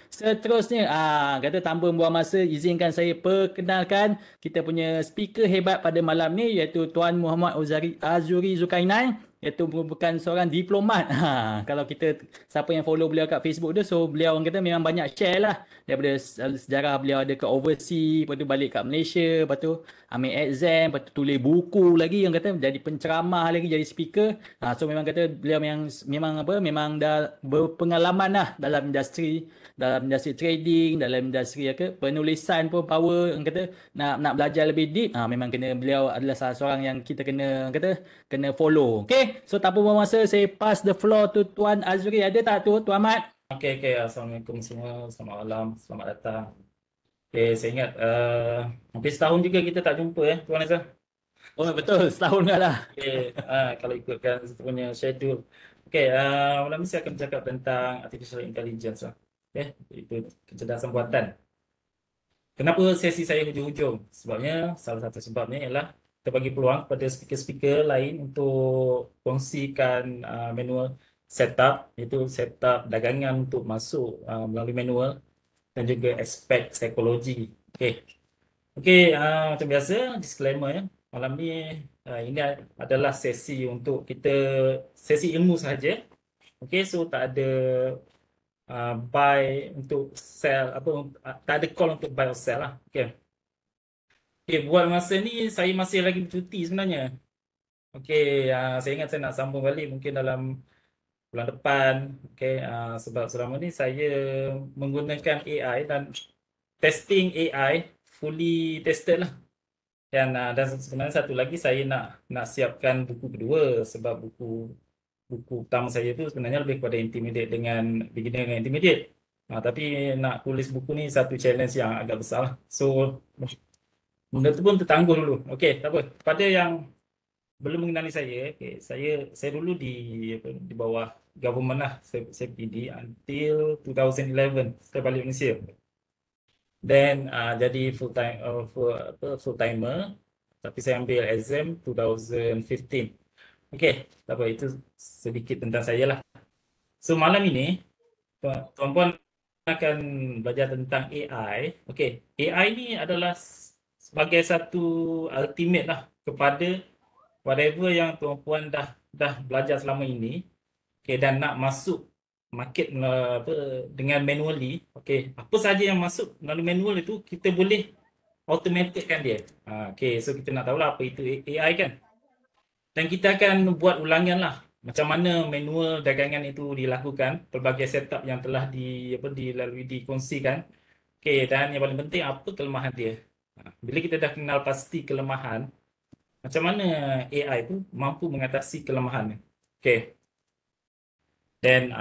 Seterusnya, kata tanpa membuang masa, izinkan saya perkenalkan kita punya speaker hebat pada malam ni, iaitu Tuan Muhammad Azuri Zulkarnain, iaitu merupakan seorang diplomat. Kalau kita, siapa yang follow beliau kat Facebook tu, so beliau orang kata memang banyak share lah daripada sejarah beliau ada ke overseas, lepas tu balik kat Malaysia, lepas tu ambil exam, lepas tu tulis buku lagi, yang kata jadi penceramah lagi, jadi speaker. So memang kata beliau memang apa, memang dah berpengalaman lah dalam industri trading, dalam industri apa, penulisan pun power. Orang kata nak belajar lebih deep, memang kena, beliau adalah salah seorang yang kita kena, orang kata kena follow. Okay, so tanpa buang masa, saya pass the floor to Tuan Azri. Ada tak tu Tuan Mat? Okey. Assalamualaikum semua. Selamat malam. Selamat datang. Okey, saya ingat hampir setahun juga kita tak jumpa Tuan Azhar. Oh betul, setahun dah lah. Okey, kalau ikutkan kita punya schedule. Okey, malam ni saya akan bercakap tentang artificial intelligence lah. Okey, itu kecerdasan buatan. Kenapa sesi saya hujung-hujung? Sebabnya, salah satu sebabnya ialah kita bagi peluang kepada speaker-speaker lain untuk kongsikan manual setup, iaitu setup dagangan untuk masuk melalui manual dan juga aspek psikologi. Okey. Okey, macam biasa disclaimer ya. Malam ni ini adalah sesi untuk kita, sesi ilmu sahaja. Okey, so tak ada buy untuk sell apa, tak ada call untuk buy or sell lah. Okey. Okey, buat masa ni saya masih lagi bercuti sebenarnya. Okey, saya ingat saya nak sambung balik mungkin dalam bulan depan. Okey, sebab selama ni saya menggunakan AI dan testing AI fully tested lah. Dan sebenarnya satu lagi saya nak siapkan buku kedua, sebab buku buku utama saya tu sebenarnya lebih kepada intermediate dengan beginner dengan intermediate. Tapi nak tulis buku ni satu challenge yang agak besar lah. So benda tu pun tertangguh dulu. Okey, tak apa. Pada yang belum mengenali saya, okay, saya dulu di apa, di bawah government lah. Saya PD until 2011 saya balik Malaysia. Then jadi full timer, tapi saya ambil exam 2015. Okey, tak apa, itu sedikit tentang saya lah. So malam ini tuan-puan akan belajar tentang AI. Okey, AI ni adalah sebagai satu ultimate lah kepada whatever yang tuan-puan dah belajar selama ini. Okey, dan nak masuk market apa, dengan manually. Okey, apa saja yang masuk melalui manual itu kita boleh automatickan dia. Okey, so kita nak tahulah apa itu AI kan. Dan kita akan buat ulangan lah macam mana manual dagangan itu dilakukan, pelbagai setup yang telah dilalui dikongsikan. Okey, dan yang paling penting apa kelemahan dia. Bila kita dah kenal pasti kelemahan, macam mana AI itu mampu mengatasi kelemahannya. Okey. Dan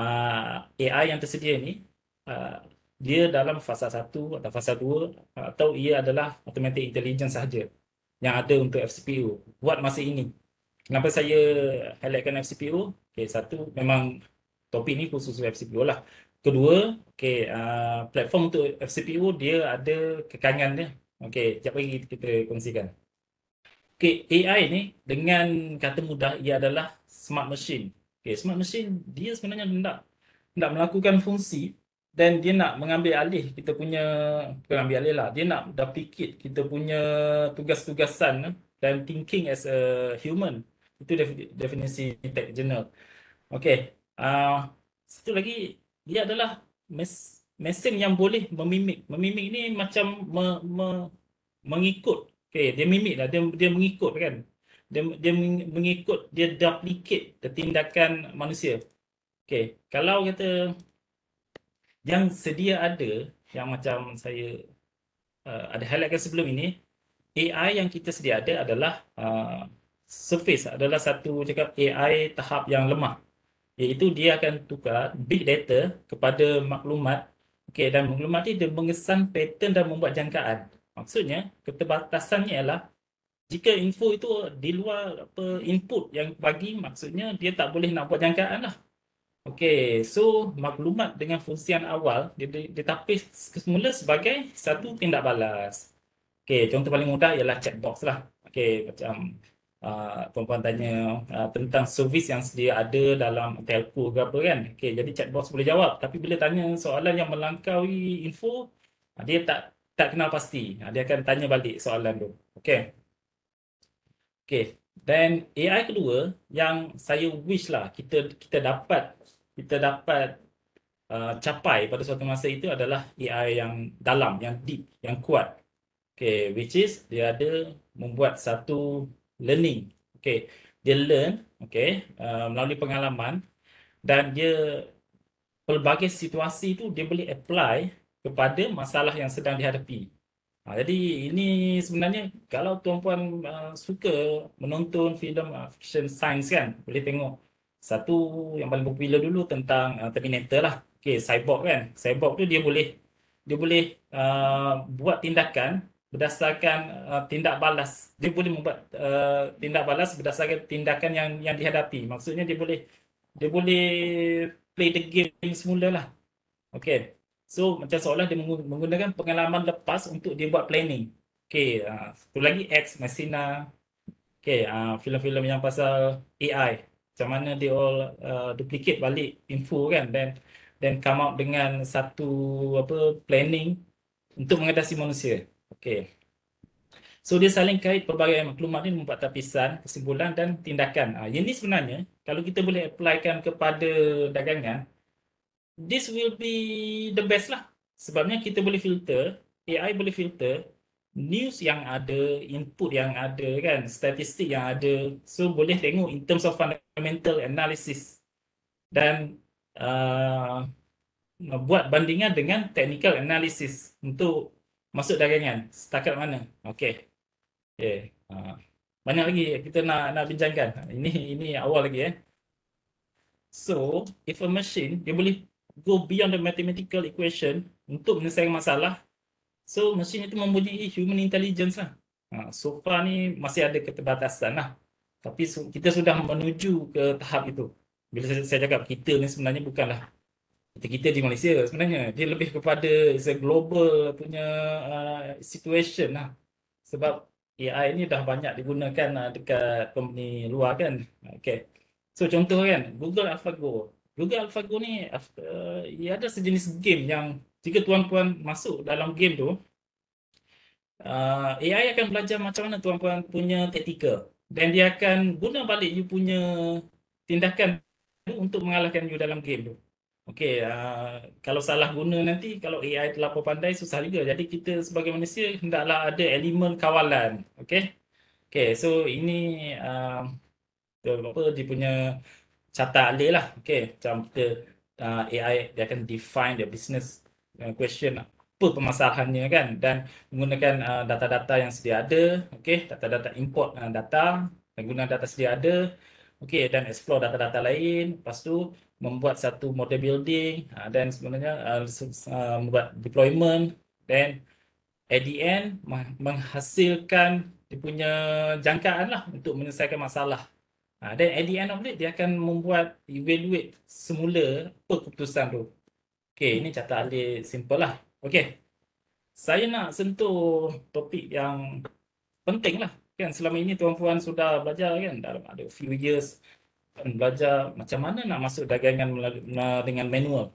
AI yang tersedia ni uh, dia dalam fasa 1 atau fasa 2, atau ia adalah automatic intelligence sahaja yang ada untuk FCPU buat masa ini. Kenapa saya highlightkan FCPU? Okay, satu, memang topik ni khusus untuk FCPU lah. Kedua, okay, platform untuk FCPU dia ada kekangan dia. Okay, sekejap lagi kita kongsikan. Okay, AI ni dengan kata mudah ia adalah smart machine. Okay, smart machine dia sebenarnya nak melakukan fungsi, dan dia nak mengambil alih kita punya, bukan ambil alih lah, dia nak duplicate kita punya tugas-tugasan dan thinking as a human. Itu definisi tech journal. Okey, satu lagi, dia adalah mesin yang boleh memimik. Memimik ni macam mengikut. Okey, dia mimik lah, dia mengikut kan. Dia mengikut, dia duplicate tindakan manusia. Okey, kalau kata yang sedia ada, yang macam saya ada highlightkan sebelum ini, AI yang kita sedia ada adalah Surface adalah satu cakap AI tahap yang lemah, iaitu dia akan tukar big data kepada maklumat. Okey, dan maklumat ni dia mengesan pattern dan membuat jangkaan. Maksudnya keterbatasannya ialah jika info itu di luar apa input yang bagi, maksudnya dia tak boleh nak buat jangkaan lah. Okey, so maklumat dengan fungsian awal ditapis semula sebagai satu tindak balas. Okey, contoh paling mudah ialah chatbox lah. Okey, macam tuan-puan tanya tentang servis yang sedia ada dalam telco ke apa kan. Okey, jadi chatbox boleh jawab. Tapi bila tanya soalan yang melangkaui info, dia tak kenal pasti. Dia akan tanya balik soalan tu. Okey. Okey. Dan AI kedua yang saya wish lah kita dapat capai pada suatu masa itu adalah AI yang dalam, yang deep, yang kuat. Okay, which is dia ada membuat satu learning. Okay, dia learn, okay, melalui pengalaman dan dia pelbagai situasi itu dia boleh apply kepada masalah yang sedang dihadapi. Jadi ini sebenarnya kalau tuan-puan suka menonton filem fiction science kan, boleh tengok satu yang paling popular dulu tentang Terminator lah. Okay, cyborg kan. Cyborg tu dia boleh buat tindakan berdasarkan tindak balas. Dia boleh membuat tindak balas berdasarkan tindakan yang dihadapi. Maksudnya dia boleh play the game semula lah. Okay. So, macam seolah dia menggunakan pengalaman lepas untuk dia buat planning. Okay. Satu lagi Ex Machina. Okay. Filem-filem yang pasal AI. Macam mana dia all duplicate balik info kan. Dan come out dengan satu apa planning untuk mengatasi manusia. Okay. So, dia saling kait pelbagai maklumat ni membuat tapisan, kesimpulan dan tindakan. Ini sebenarnya, kalau kita boleh applykan kepada dagangan, this will be the best lah. Sebabnya kita boleh filter, AI boleh filter news yang ada, input yang ada kan, statistik yang ada. So boleh tengok in terms of fundamental analysis dan uh, buat bandingan dengan technical analysis untuk masuk dagangan. Setakat mana? Okey. Okay. Banyak lagi kita nak bincangkan. Ini awal lagi So, if a machine, dia boleh go beyond the mathematical equation untuk menyelesaikan masalah. So, mesin itu mempunyai human intelligence lah. So far ni masih ada keterbatasan lah. Tapi kita sudah menuju ke tahap itu. Bila saya cakap kita ni sebenarnya bukanlah kita di Malaysia sebenarnya. Dia lebih kepada it's a global punya situation lah. Sebab AI ni dah banyak digunakan dekat company luar kan. Okay. So contoh kan, Google AlphaGo. Google AlphaGo ni ia ada sejenis game yang jika tuan-puan masuk dalam game tu, AI akan belajar macam mana tuan-puan punya taktikal. Dan dia akan guna balik you punya tindakan tu untuk mengalahkan you dalam game tu. Okey, kalau salah guna nanti, kalau AI terlalu pandai, susah juga. Jadi kita sebagai manusia hendaklah ada elemen kawalan. Okey, okey. So ini apa dia punya carta alih lah. Okey, macam kita AI dia akan define the business question apa permasalahannya kan dan menggunakan data-data yang sedia ada. Okey, data-data import data dan guna data sedia ada. Okey, dan explore data-data lain. Lepas tu membuat satu model building dan sebenarnya membuat deployment dan at the end menghasilkan dia punya jangkaan lah untuk menyelesaikan masalah. Dan at the end of it dia akan membuat evaluate semula apa keputusan tu. Okey, ini carta alih simple lah. Okey. Saya nak sentuh topik yang penting lah. Kan selama ini tuan-puan sudah belajar kan dalam ada few years belajar macam mana nak masuk dagangan dengan manual.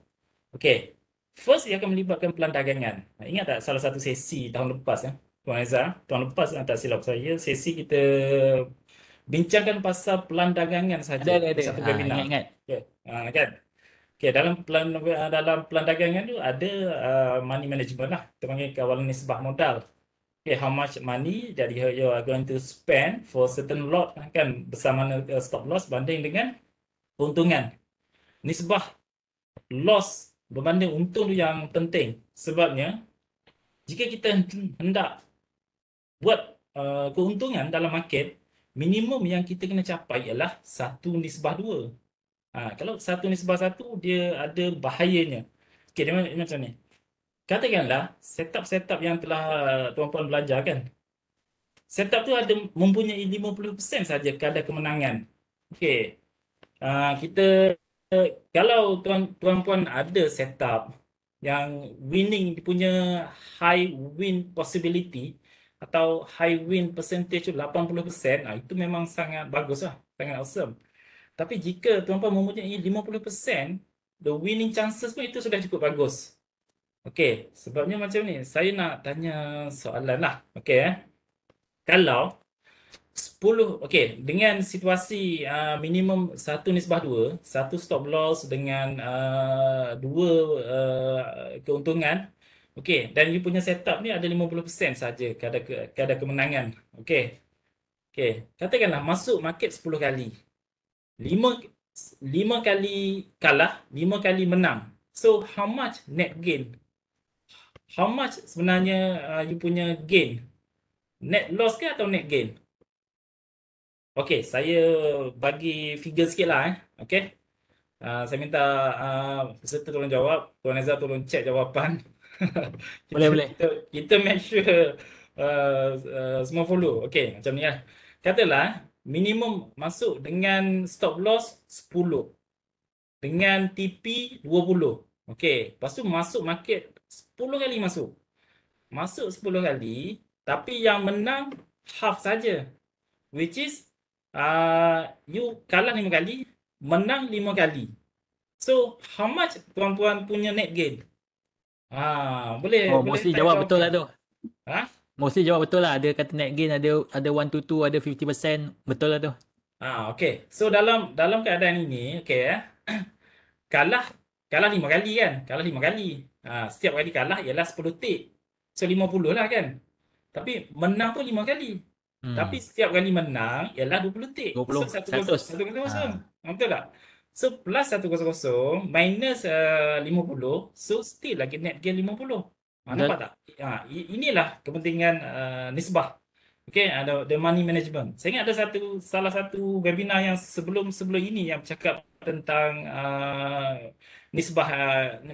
Okey. First, ia akan melibatkan pelan dagangan. Ingat tak salah satu sesi tahun lepas Tuan Aizah? Tahun lepas tak silap saya, sesi kita bincangkan pasal pelan dagangan saja Ada, di ada. satu webinar. Ingat-ingat. Okey. Kan? Okey, dalam pelan dagangan tu ada money management lah. Kita panggil kawalan nisbah modal. Okay, how much money that you are going to spend for certain lot kan bersama stop loss banding dengan keuntungan. Nisbah loss berbanding untung tu yang penting. Sebabnya jika kita hendak buat keuntungan dalam market, minimum yang kita kena capai ialah 1:2. Kalau 1:1 dia ada bahayanya. Okay, dia macam ni. Katakanlah setup-setup yang telah tuan-puan belajar kan. Setup tu ada mempunyai 50% saja kadar kemenangan. Okey. Kita kalau tuan-puan ada setup yang winning punya high win possibility, atau high win percentage tu 80%, itu memang sangat bagus lah, sangat awesome. Tapi jika tuan-puan mempunyai 50%, the winning chances pun itu sudah cukup bagus. Okey, sebabnya macam ni, saya nak tanya soalan lah. Okey, kalau 10, okey, dengan situasi minimum satu nisbah 2, satu stop loss dengan dua keuntungan. Okey, dan you punya setup ni ada 50% saja kadar kemenangan. Okey. Okey, katakanlah masuk market 10 kali. 5 5 kali kalah, 5 kali menang. So how much net gain? How much sebenarnya you punya gain? Net loss ke atau net gain? Okey, saya bagi figure sikit lah. Okey. Saya minta peserta tolong jawab. Tuan Azhar tolong check jawapan. Kita, Boleh, boleh. kita make sure semua follow. Okey, macam ni lah. Katalah minimum masuk dengan stop loss 10. Dengan TP 20. Okey, lepas tu masuk market 10 kali masuk. Masuk 10 kali, tapi yang menang half saja. Which is you kalah 5 kali, menang 5 kali. So, how much tuan-tuan punya net gain? Boleh Oh, boleh mostly type jawab betul lah jawapan. tu. Ha? Mostly jawab betul lah. Ada kata net gain, ada 1 to 2, ada 50%. Betul lah tu. Okey. So dalam keadaan ini, okey kalah kalah 5 kali kan? Kalah 5 kali. Setiap kali kalah ialah 10 tick. So 50 lah kan? Tapi menang pun 5 kali. Tapi Hmm. setiap kali menang ialah 20 tick. So 20, 100. 100. 100. Ha. Betul tak? So plus 100 minus 50. So still lagi net gain 50. Nampak Betul. tak? Inilah kepentingan nisbah. Okay, ada the money management. Saya ingat ada salah satu webinar yang sebelum ini yang bercakap tentang nisbah,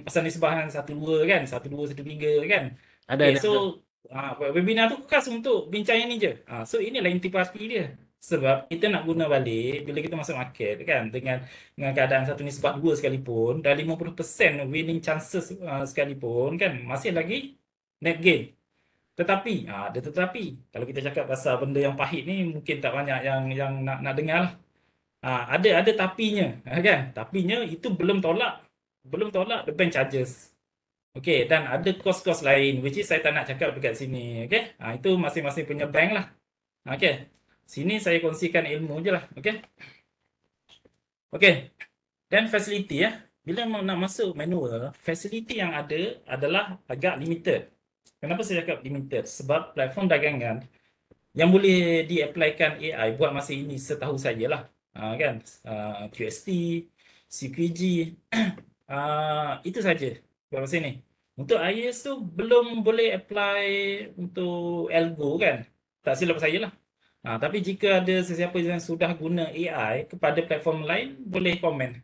pasal nisbahan 1:2 kan, 1:2 1:3 kan. Okay, Ada, so betul. webinar tu khas untuk bincang yang ni je. So inilah intipati dia. Sebab kita nak guna balik bila kita masuk market kan, dengan keadaan satu nisbah 2 sekalipun dan 50% winning chances sekalipun kan, masih lagi net gain. Tetapi, ada tetapi. Kalau kita cakap pasal benda yang pahit ni mungkin tak banyak yang nak dengar lah. Ada tapinya, kan? Tapinya itu belum tolak the bank charges. Okey, dan ada kos-kos lain which is saya tak nak cakap dekat sini, okey? Itu masing-masing punya bank lah. Okey. Sini saya kongsikan ilmu je lah, okey? Okey. Dan facility ya. Bila nak masuk manual, facility yang ada adalah agak limited. Kenapa saya cakap limited? Sebab platform dagangan yang boleh di-applykan AI buat masa ini setahu saya lah. Kan? QST, CQG, itu saja buat masa ini. Untuk IELTS tu belum boleh apply untuk Algo kan? Tak silap saya lah. Tapi jika ada sesiapa yang sudah guna AI kepada platform lain, boleh komen.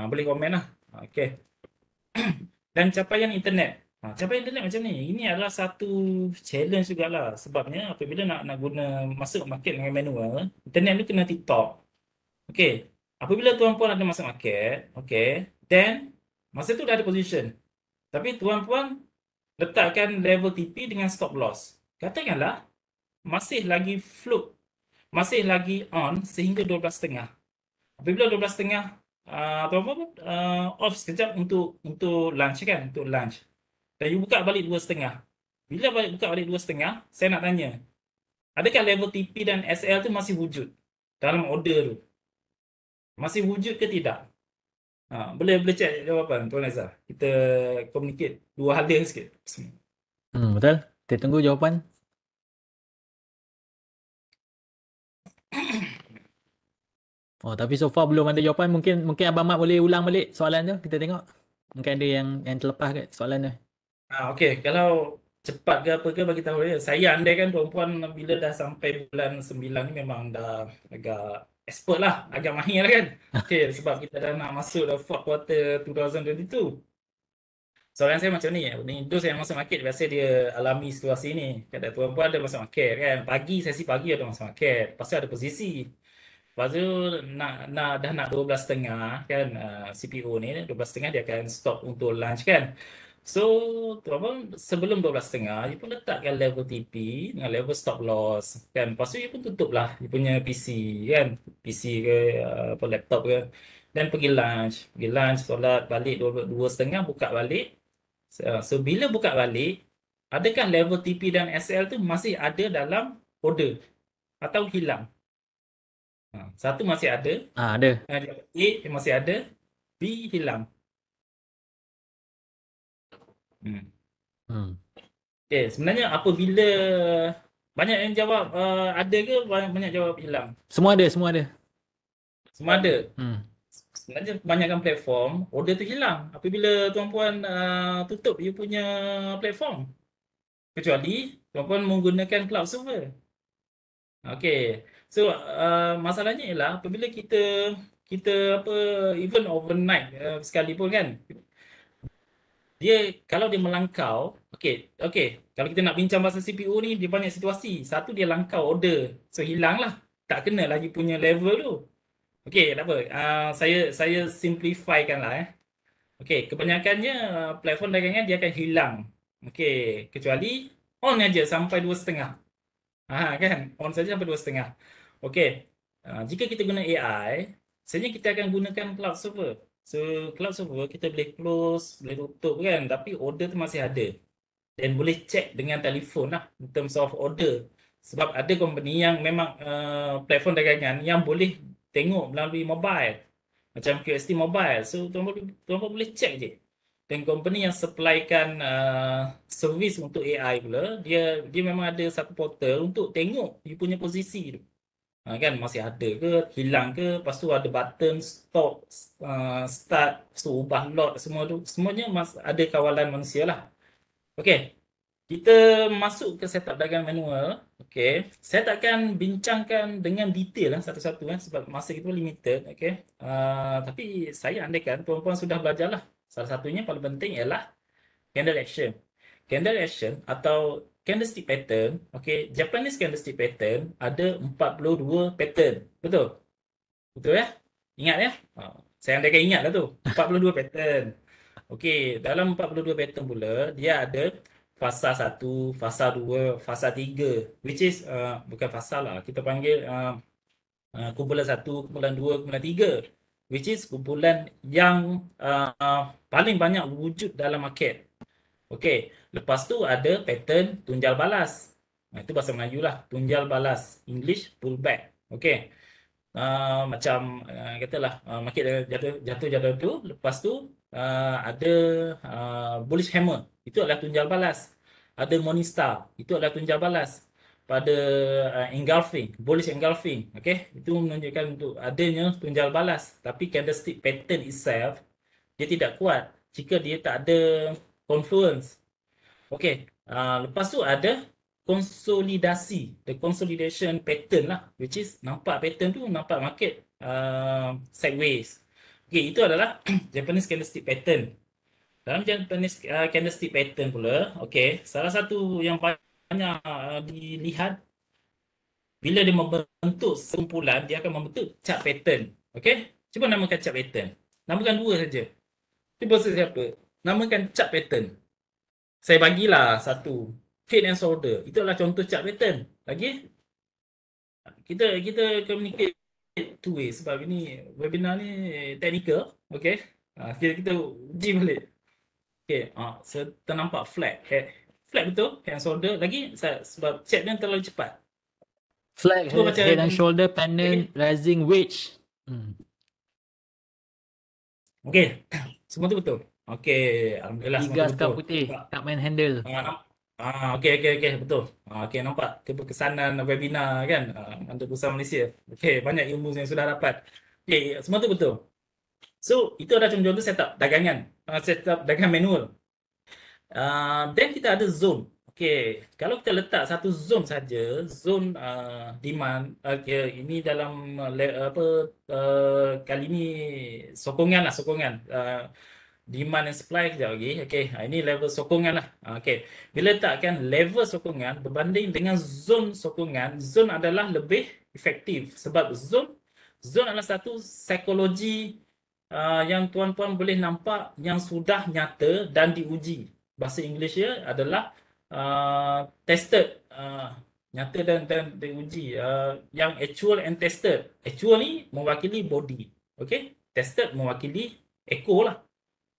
Boleh komen lah. Okay. Dan capaian internet. Capaian internet macam ni. Ini adalah satu challenge jugalah. Sebabnya apabila nak guna masuk market dengan manual, internet tu kena tip-top. Okey. Apabila tuan-puan ada masuk market, okey, then masa tu dah ada position. Tapi tuan-puan letakkan level TP dengan stop loss. Katakanlah masih lagi float, masih lagi on sehingga 12.5. Apabila 12.5, tuan-puan off sekejap untuk lunch kan, untuk lunch. Dan you buka balik 2.5. Bila buka balik 2.5, saya nak tanya, adakah level TP dan SL tu masih wujud dalam order tu? Masih wujud ke tidak? Boleh cek jawapan Tuan Azhar. Kita communicate dua hal dia sikit. Betul. Kita tunggu jawapan. Oh, tapi so far belum ada jawapan. Mungkin Abang Mat boleh ulang balik soalan tu. Kita tengok. Mungkin ada yang terlepas kat soalan tu. Okey, kalau cepat ke apa ke bagi tahu dia. Saya andaikan tuan-puan bila dah sampai bulan 9 ni memang dah agak expert lah, agak mahir lah kan. Okey, sebab kita dah nak masuk dah fourth quarter 2022. Soalan saya macam ni, Windows yang masuk market biasa dia alami situasi ni. Kadang tuan-puan ada masuk market kan. Sesi pagi ada masuk market. Lepas tu ada posisi. Lepas tu dah nak 12.30 kan, CPO ni 12.30 dia akan stop untuk lunch kan. So, tuan sebelum 12.30, dia pun letakkan level TP dengan level stop loss. Kan? Lepas tu, dia pun tutup lah dia punya PC. Kan? PC ke, apa, laptop ke. Dan pergi lunch. Pergi lunch, solat balik 2.30, buka balik. So, bila buka balik, adakah level TP dan SL tu masih ada dalam order? Atau hilang? Satu masih ada. Ada. A masih ada. B hilang. Hmm. Hmm. Okay, sebenarnya apabila banyak yang jawab ada ke, banyak jawab hilang? Semua ada, semua ada. Semua ada. Hmm. Sebenarnya kebanyakan platform order tu hilang apabila tuan-puan tutup you punya platform. Kecuali tuan-puan menggunakan cloud server. Okay. So masalahnya ialah apabila kita apa, even overnight sekalipun kan, dia kalau dia melangkau, okey, okey, kalau kita nak bincang pasal CPU ni, dia banyak situasi. Satu, dia langkau order, so hilang lah, tak kena lagi punya level tu. Okey, tak apa, saya simplifykan lah. Okey, kebanyakannya platform dagangan dia akan hilang. Okey, kecuali on aja sampai 2.30. Kan, on saja sampai 2.30. Okey, jika kita guna AI, sebenarnya kita akan gunakan cloud server. So, cloud server kita boleh close, boleh tutup kan, tapi order tu masih ada. Dan boleh check dengan telefon lah, in terms of order. Sebab ada company yang memang platform dagangan yang boleh tengok melalui mobile. Macam QST Mobile. So, tuan-tuan boleh check je. Dan company yang supplykan servis untuk AI pula, dia memang ada satu portal untuk tengok you punya posisi tu. Kan masih ada ke, hilang ke, lepas tu ada button stop, start, lepas tu ubah lot, semua tu, semuanya ada kawalan manusia lah. Okey, kita masuk ke setup dagangan manual. Okey, saya takkan bincangkan dengan detail lah satu-satu sebab masa kita limited. Okey, tapi saya andaikan tuan-puan sudah belajar lah. Salah satunya paling penting ialah candle action. Candle action atau candlestick pattern. Okey, Japanese candlestick pattern ada 42 pattern. Betul? Betul ya? Ingat ya? Saya andaikan ingat lah tu. 42 pattern. Okey, dalam 42 pattern pula, dia ada fasa 1, fasa 2, fasa 3. Which is, bukan fasa lah. Kita panggil kumpulan 1, kumpulan 2, kumpulan 3. Which is kumpulan yang paling banyak wujud dalam market. Okey, lepas tu ada pattern tunjal balas. Itu bahasa Melayu lah. Tunjal balas. English, pullback. Okey. Macam katalah market jatuh tu, lepas tu ada bullish hammer, itu adalah tunjal balas. Ada morning star, itu adalah tunjal balas. Pada engulfing, bullish engulfing, okey, itu menunjukkan untuk adanya tunjal balas. Tapi candlestick pattern itself dia tidak kuat jika dia tak ada confluence. Okey, lepas tu ada konsolidasi, the consolidation pattern lah, which is nampak pattern tu, nampak market sideways. Okey, itu adalah Japanese candlestick pattern. Dalam Japanese candlestick pattern pula, okey, salah satu yang banyak dilihat bila dia membentuk sekumpulan, dia akan membentuk chart pattern. Okey, cuba namakan chart pattern. Namakan dua saja. Cuba siapa? Namakan chart pattern. Saya bagilah satu. Head and shoulder. Itu adalah contoh chart pattern. Lagi, kita communicate two way sebab ini webinar ni technical. Okay. Kita uji balik. Okay. So, ternampak flat. Flat betul. Head and shoulder. Lagi, sebab chat dia terlalu cepat. Flag, Cuba baca head and shoulder, pennant, okay. rising wedge. Okay. Semua tu betul. Okay. Alhamdulillah semua Tiga tu skam betul. putih, kat main handle. Okey, betul. Okey, nampak keberkesanan webinar kan untuk perusahaan Malaysia. Okey, banyak ilmu yang sudah dapat. Okey, semua tu betul. So, itu adalah contoh setup dagangan. Setup dagangan manual. Dan kita ada zone. Okey, kalau kita letak satu zone saja, zone demand, ini dalam kali ini sokongan lah, sokongan. Demand and supply kejap lagi. Okey, ini level sokongan lah. Okey, bila letakkan level sokongan berbanding dengan zone sokongan, zone adalah lebih efektif sebab zone adalah satu psikologi yang tuan-tuan boleh nampak yang sudah nyata dan diuji. bahasa Inggeris dia adalah tested, nyata dan diuji. Yang actual and tested. Actual ni mewakili body. Okay? Tested mewakili echo lah.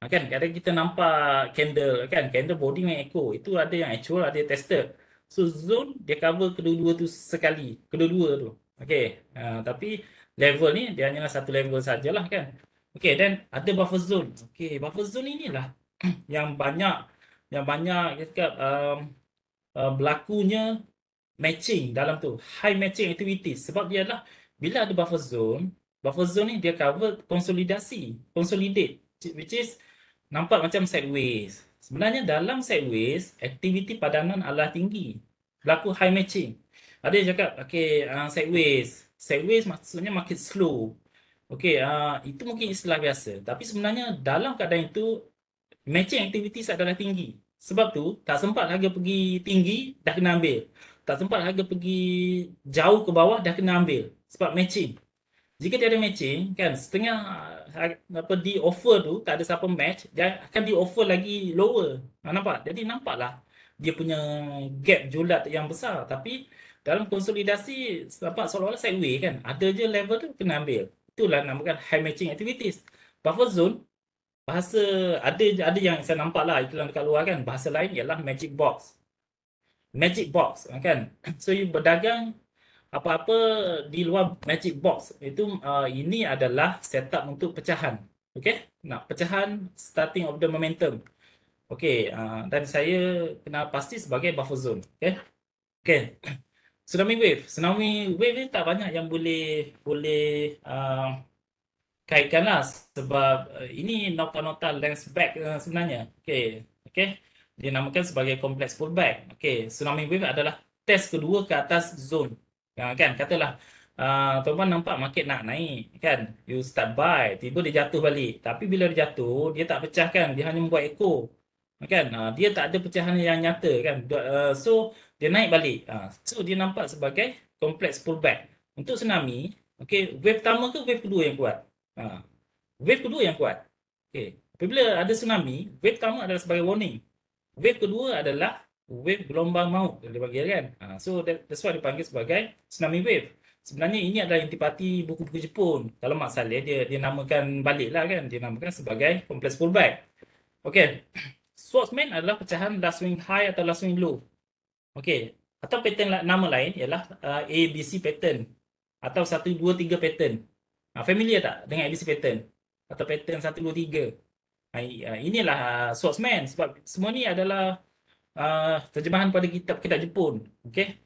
Kan kadang kita nampak candle kan, candle body dengan echo itu ada yang actual, ada yang tested. So zone dia cover kedua-dua tu sekali, kedua-dua tu. Okay, tapi level ni dia hanyalah satu level sajalah kan. Okay, dan ada buffer zone. Okay, buffer zone inilah yang banyak kita cakap berlakunya matching dalam tu, high matching activities. Sebab dia adalah bila ada buffer zone ni dia cover konsolidasi, consolidate, which is nampak macam sideways. Sebenarnya dalam sideways, aktiviti padanan adalah tinggi. Berlaku high matching. Ada yang cakap, okay, sideways. Sideways maksudnya makin slow. Okay, itu mungkin istilah biasa. Tapi sebenarnya dalam keadaan itu, matching activities adalah tinggi. Sebab tu, tak sempat harga pergi tinggi, dah kena ambil. Tak sempat harga pergi jauh ke bawah, dah kena ambil. Sebab matching. Jika dia ada matching, kan, setengah apa di offer tu tak ada siapa match, dia akan di offer lagi lower. Nampak? Jadi nampaklah dia punya gap julat yang besar. Tapi dalam konsolidasi nampak seolah-olah sideways kan. Ada je level tu kena ambil. Itulah namakan high matching activities. Buffer zone, bahasa ada yang saya nampak lah iklan dekat luar kan. Bahasa lain ialah magic box. Magic box kan. So you berdagang apa-apa di luar magic box itu, ini adalah setup untuk pecahan. Okey, nak pecahan starting of the momentum. Okey, dan saya kenal pasti sebagai buffer zone. Okey. Okey. Tsunami wave ni tak banyak yang boleh boleh kaitkan lah sebab ini nota-nota length back sebenarnya. Okey. Okey. Dia namakan sebagai complex pullback. Okey, tsunami wave adalah test kedua ke atas zone. Kan katalah tuan-tuan nampak market nak naik kan, you start buy, tiba dia jatuh balik. Tapi bila dia jatuh, dia tak pecahkan, dia hanya membuat echo. Kan dia tak ada pecahan yang nyata kan. So dia naik balik. So dia nampak sebagai complex pullback. Untuk tsunami, okey, wave pertama ke wave kedua yang kuat? Wave kedua yang kuat. Okay. Apabila ada tsunami, wave pertama adalah sebagai warning. Wave kedua adalah wave gelombang maut dia panggil kan. So that's why dipanggil sebagai tsunami wave. Sebenarnya ini adalah intipati buku-buku Jepun. Kalau mak saleh dia namakan baliklah kan. Dia namakan sebagai complex pullback. Okay. Swordsman adalah pecahan last swing high atau last swing low. Okay. Atau pattern nama lain ialah ABC pattern atau 1 2 3 pattern. Familiar tak dengan ABC pattern? Atau pattern 1 2 3? Inilah swordsman sebab semua ni adalah terjemahan pada kitab-kitab Jepun. Okey.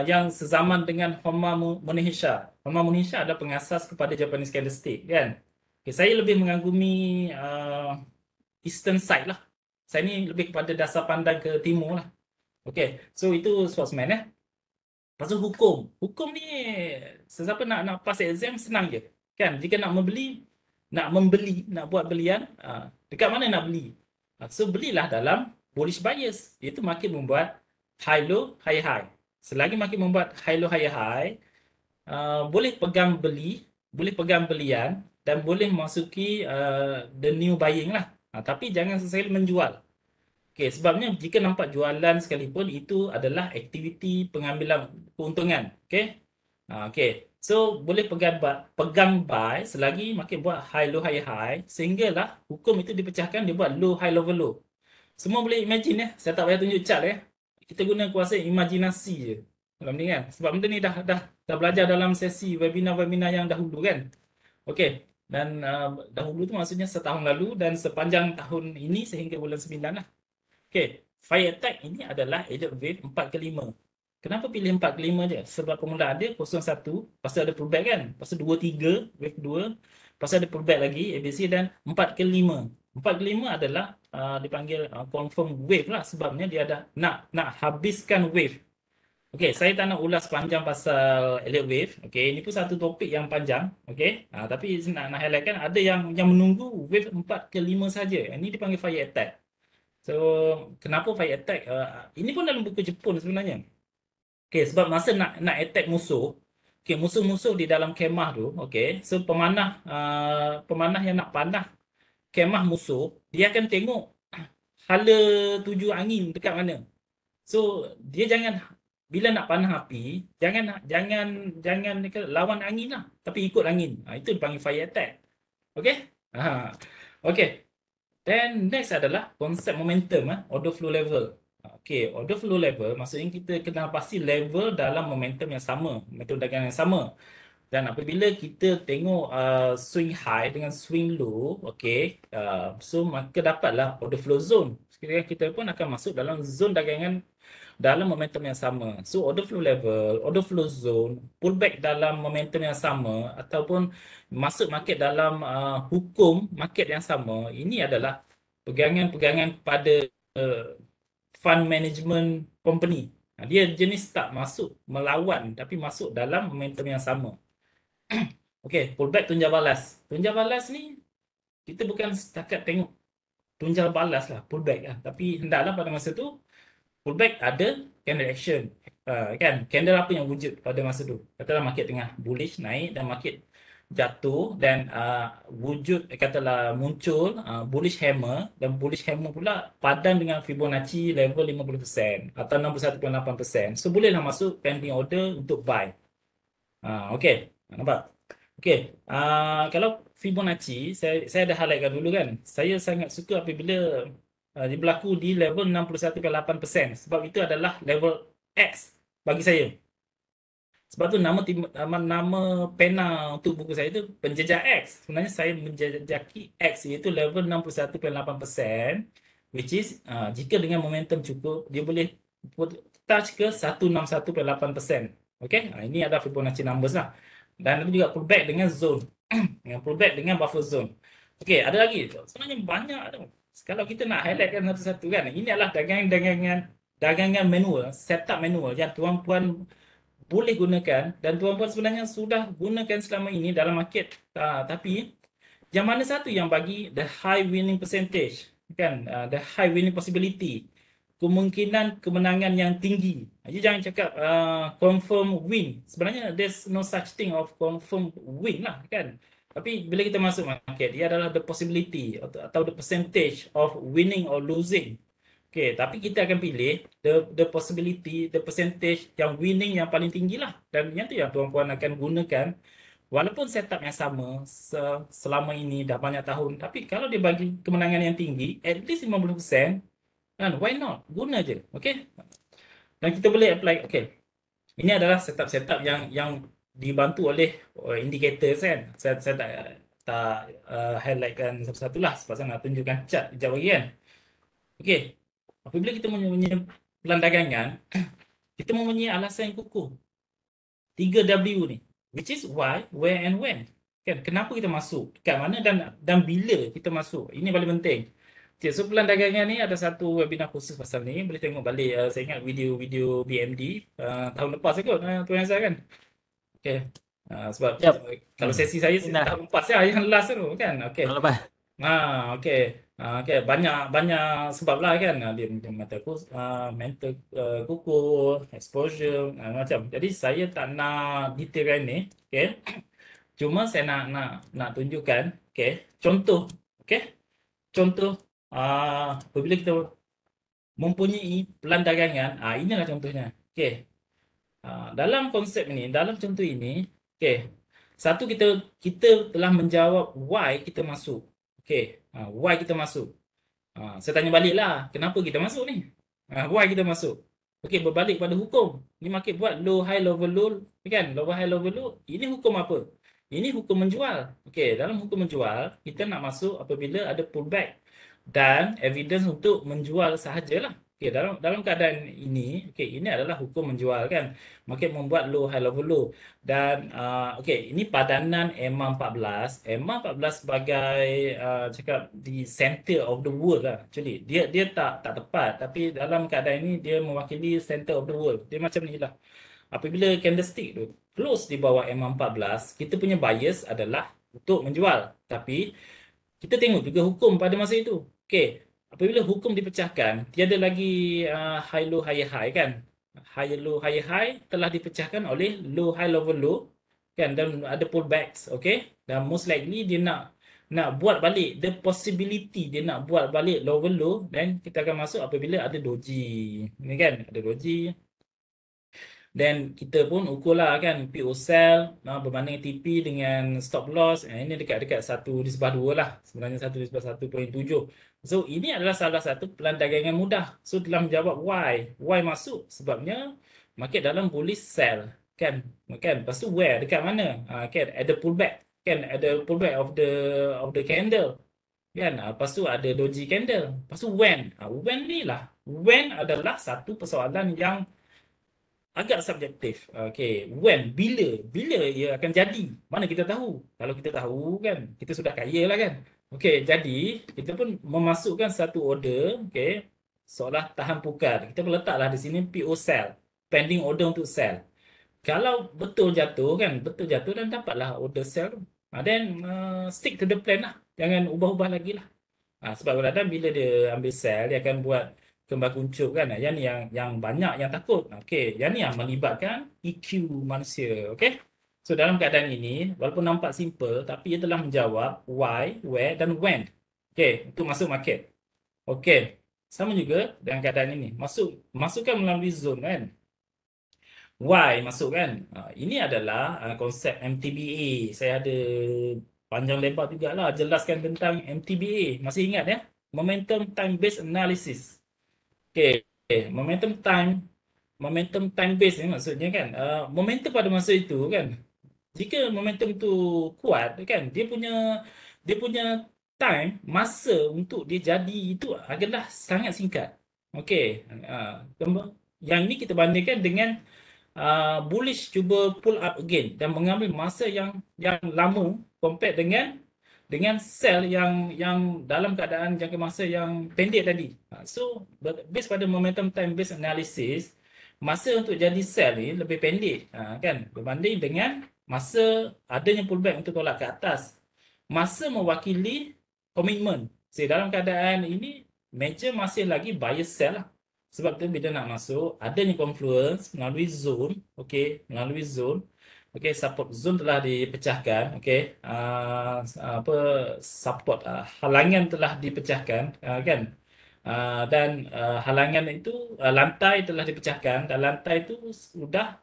Yang sezaman dengan Honma Monehisha. Honma Monehisha adalah pengasas kepada Japanese candlestick kan. Okay, saya lebih mengagumi eastern side lah. Saya ni lebih kepada dasar pandang ke timur lah. Okey. So itu swordsman eh. Lepas tu hukum. Hukum ni sesiapa nak pass exam senang je. Kan? Jika nak membeli, nak buat belian, dekat mana nak beli? So belilah dalam bullish bias. Itu makin membuat high low, high high. Selagi makin membuat high low, high high, boleh pegang beli, boleh pegang belian dan boleh masuki the new buying lah. Tapi jangan sekali menjual. Okey, sebabnya jika nampak jualan sekalipun itu adalah aktiviti pengambilan keuntungan. Okey. Okey. So boleh pegang buy selagi makin buat high low high high sehinggalah hukum itu dipecahkan dia buat low high low low. Semua boleh imagine ya. Saya tak payah tunjuk chart ya. Kita guna kuasa imajinasi je. Dalam ni kan. Sebab benda ni dah belajar dalam sesi webinar-webinar yang dahulu kan. Okey. Dan dahulu tu maksudnya setahun lalu dan sepanjang tahun ini sehingga bulan 9 lah. Okay, fire attack ini adalah Elliott wave 4 ke 5. Kenapa pilih 4 ke 5 je? Sebab permulaan dia 01, lepas tu ada pullback kan? Lepas tu 2, 3, wave 2. Lepas tu ada pullback lagi, ABC dan 4 ke 5. 4 ke 5 adalah dipanggil confirm wave lah. Sebabnya dia ada nak habiskan wave. Okay, saya tak nak ulas panjang pasal Elliott wave. Okay, ini pun satu topik yang panjang. Okay, tapi nak highlight kan ada yang menunggu wave 4 ke 5 saja. Ini dipanggil fire attack. So, kenapa fire attack? Ini pun dalam buku Jepun sebenarnya. Okay, sebab masa nak attack musuh, okay, musuh-musuh di dalam kemah tu, okay, so pemanah yang nak panah kemah musuh, dia akan tengok hala tuju angin dekat mana. So dia jangan, bila nak panah api, jangan jangan jangan lawan angin lah, tapi ikut angin. Itu dipanggil fire attack. Okay? Okay. Then next adalah konsep momentum, order flow level. Okay, order flow level maksudnya kita kenal pasti level dalam momentum yang sama, momentum dagangan yang sama. Dan apabila kita tengok swing high dengan swing low, okay, so maka dapatlah order flow zone. Sekiranya kita pun akan masuk dalam zone dagangan dalam momentum yang sama. So order flow level, order flow zone, pullback dalam momentum yang sama ataupun masuk market dalam hukum market yang sama, ini adalah pegangan-pegangan pada fund management company. Dia jenis tak masuk melawan tapi masuk dalam momentum yang sama. Okey, pullback tunjang balas. Tunjang balas ni kita bukan setakat tengok tunjang balas lah, pullback lah. Tapi hendaklah pada masa tu pullback ada candle action. Kan? Candle apa yang wujud pada masa tu? Katalah market tengah bullish naik dan market jatuh dan wujud katalah muncul bullish hammer, dan bullish hammer pula padan dengan Fibonacci level 50% atau 61.8%. So bolehlah masuk pending order untuk buy. Okey, nampak? Okey, kalau Fibonacci saya ada highlightkan dulu kan. Saya sangat suka apabila dia berlaku di level 61.8%, sebab itu adalah level X bagi saya. Sebab tu nama pena untuk buku saya tu penjejak X. Sebenarnya saya menjejaki X, iaitu level 61.8%, which is jika dengan momentum cukup dia boleh touch ke 161.8%. Okey, ini adalah Fibonacci numbers lah. Dan ada juga pullback dengan zone. Dengan pullback dengan buffer zone. Okey, ada lagi. Sebenarnya banyak tu. Kalau kita nak highlightkan satu-satu kan, ini adalah dagangan manual, setup manual yang tuan-puan boleh gunakan dan tuan-puan sebenarnya sudah gunakan selama ini dalam market. Tapi yang mana satu yang bagi the high winning percentage, kan? The high winning possibility, kemungkinan kemenangan yang tinggi. Jadi jangan cakap confirm win. Sebenarnya there's no such thing of confirm win lah, kan? Tapi bila kita masuk market, dia adalah the possibility atau the percentage of winning or losing. Okay, tapi kita akan pilih the possibility, the percentage yang winning yang paling tinggi lah. Dan yang tu yang tuan-puan akan gunakan. Walaupun setup yang sama selama ini dah banyak tahun, tapi kalau dia bagi kemenangan yang tinggi, at least 50%, kan, why not? Guna je, okay? Dan kita boleh apply, okay. Ini adalah setup-setup yang dibantu oleh indicators kan. Saya tak highlightkan satu-satu lah sebab saya nak tunjukkan chart sekejap lagi kan. Okay. Apabila kita mempunyai plan dagangan, kita mempunyai alasan yang kukuh. 3W ni, which is why, where and when. Kan? Kenapa kita masuk? Kat mana dan bila kita masuk. Ini paling penting. Okay, so plan dagangan ni ada satu webinar khusus pasal ni. Boleh tengok balik, saya ingat video-video BMD tahun lepas kot, Tuan Azhar kan. Okay. Sebab kalau sesi saya tahun lepas yang last tu kan. Okay. Tahun lepas. Okay. Okay, banyak sebab lah kan, dia mental kukuh, exposure, macam. Jadi saya tak nak detailkan ni, okay. Cuma saya nak tunjukkan, okay, contoh, okay, contoh apabila kita mempunyai plan dagangan, inilah contohnya, okay. Dalam konsep ini, dalam contoh ini, okay, satu kita telah menjawab why kita masuk, okay, why kita masuk. Saya tanya balik lah, kenapa kita masuk ni? Why kita masuk? Okey, berbalik pada hukum. Ni market buat low, high, low, low, kan? Low, high, low, low. Ini hukum apa? Ini hukum menjual. Okey, dalam hukum menjual, kita nak masuk apabila ada pullback dan evidence untuk menjual sahajalah. Okey, dalam keadaan ini, okey, ini adalah hukum menjual kan. Market membuat low, high, low, low. Dan okey, ini padanan MA14. MA14 sebagai cakap di center of the world lah. Actually, dia tak tepat, tapi dalam keadaan ini dia mewakili center of the world. Dia macam ni lah. Apabila candlestick tu close di bawah MA14, kita punya bias adalah untuk menjual. Tapi kita tengok juga hukum pada masa itu. Okey, apabila hukum dipecahkan, tiada lagi high low high high kan. High low high high telah dipecahkan oleh low high low low kan, dan ada pullbacks, okey. Dan most likely dia nak nak buat balik, the possibility dia nak buat balik lower low, dan kita akan masuk apabila ada doji. Ini kan, ada doji. Dan kita pun ukurlah kan PO sell berbanding TP dengan stop loss. Ini dekat-dekat 1/2 lah. Sebenarnya 1/1.7. So ini adalah salah satu pelan dagangan mudah. So telah menjawab why. Why masuk? Sebabnya market dalam bullish sell. Kan? Lepas tu where? Dekat mana? Kan? Ada pullback. Kan? Ada pullback of the candle. Kan? Lepas tu ada doji candle. Lepas tu when? When ni lah. When adalah satu persoalan yang agak subjektif. Okey, when, bila ia akan jadi? Mana kita tahu? Kalau kita tahu kan, kita sudah kaya lah kan. Okey, jadi kita pun memasukkan satu order, okey, seolah tahan pukar. Kita pun letaklah di sini PO sell, pending order untuk sell. Kalau betul jatuh kan, betul jatuh dan dapatlah order sell tu. Then stick to the plan lah. Jangan ubah-ubah lagi lah. Sebab kadang-kadang bila dia ambil sell, dia akan buat kembar kuncup kan. Yang ni yang banyak yang takut. Okey, yang ni yang melibatkan EQ manusia. Okey. So dalam keadaan ini, walaupun nampak simple, tapi ia telah menjawab why, where dan when. Okey, untuk masuk market. Okey. Sama juga dengan keadaan ini. Masukkan melalui zone kan. Why masuk kan? Ini adalah konsep MTBA. Saya ada panjang lebar juga lah jelaskan tentang MTBA. Masih ingat ya? Momentum Time Based Analysis. Okay. Momentum time based ni maksudnya kan, momentum pada masa itu kan, jika momentum tu kuat kan, dia punya time, masa untuk dia jadi itu adalah sangat singkat. Okey, yang ini kita bandingkan dengan bullish cuba pull up again dan mengambil masa yang lama compare dengan sell yang dalam keadaan jangka masa yang pendek tadi. So based pada momentum time based analysis, masa untuk jadi sell ni lebih pendek kan berbanding dengan masa adanya pullback untuk tolak ke atas. Masa mewakili komitmen. So dalam keadaan ini major masih lagi buyer sell lah. Sebab tu bila nak masuk, adanya confluence melalui zone, okey, melalui zone. Okey, support zone telah dipecahkan, okey. Apa support halangan telah dipecahkan, kan? Dan halangan itu lantai telah dipecahkan dan lantai itu sudah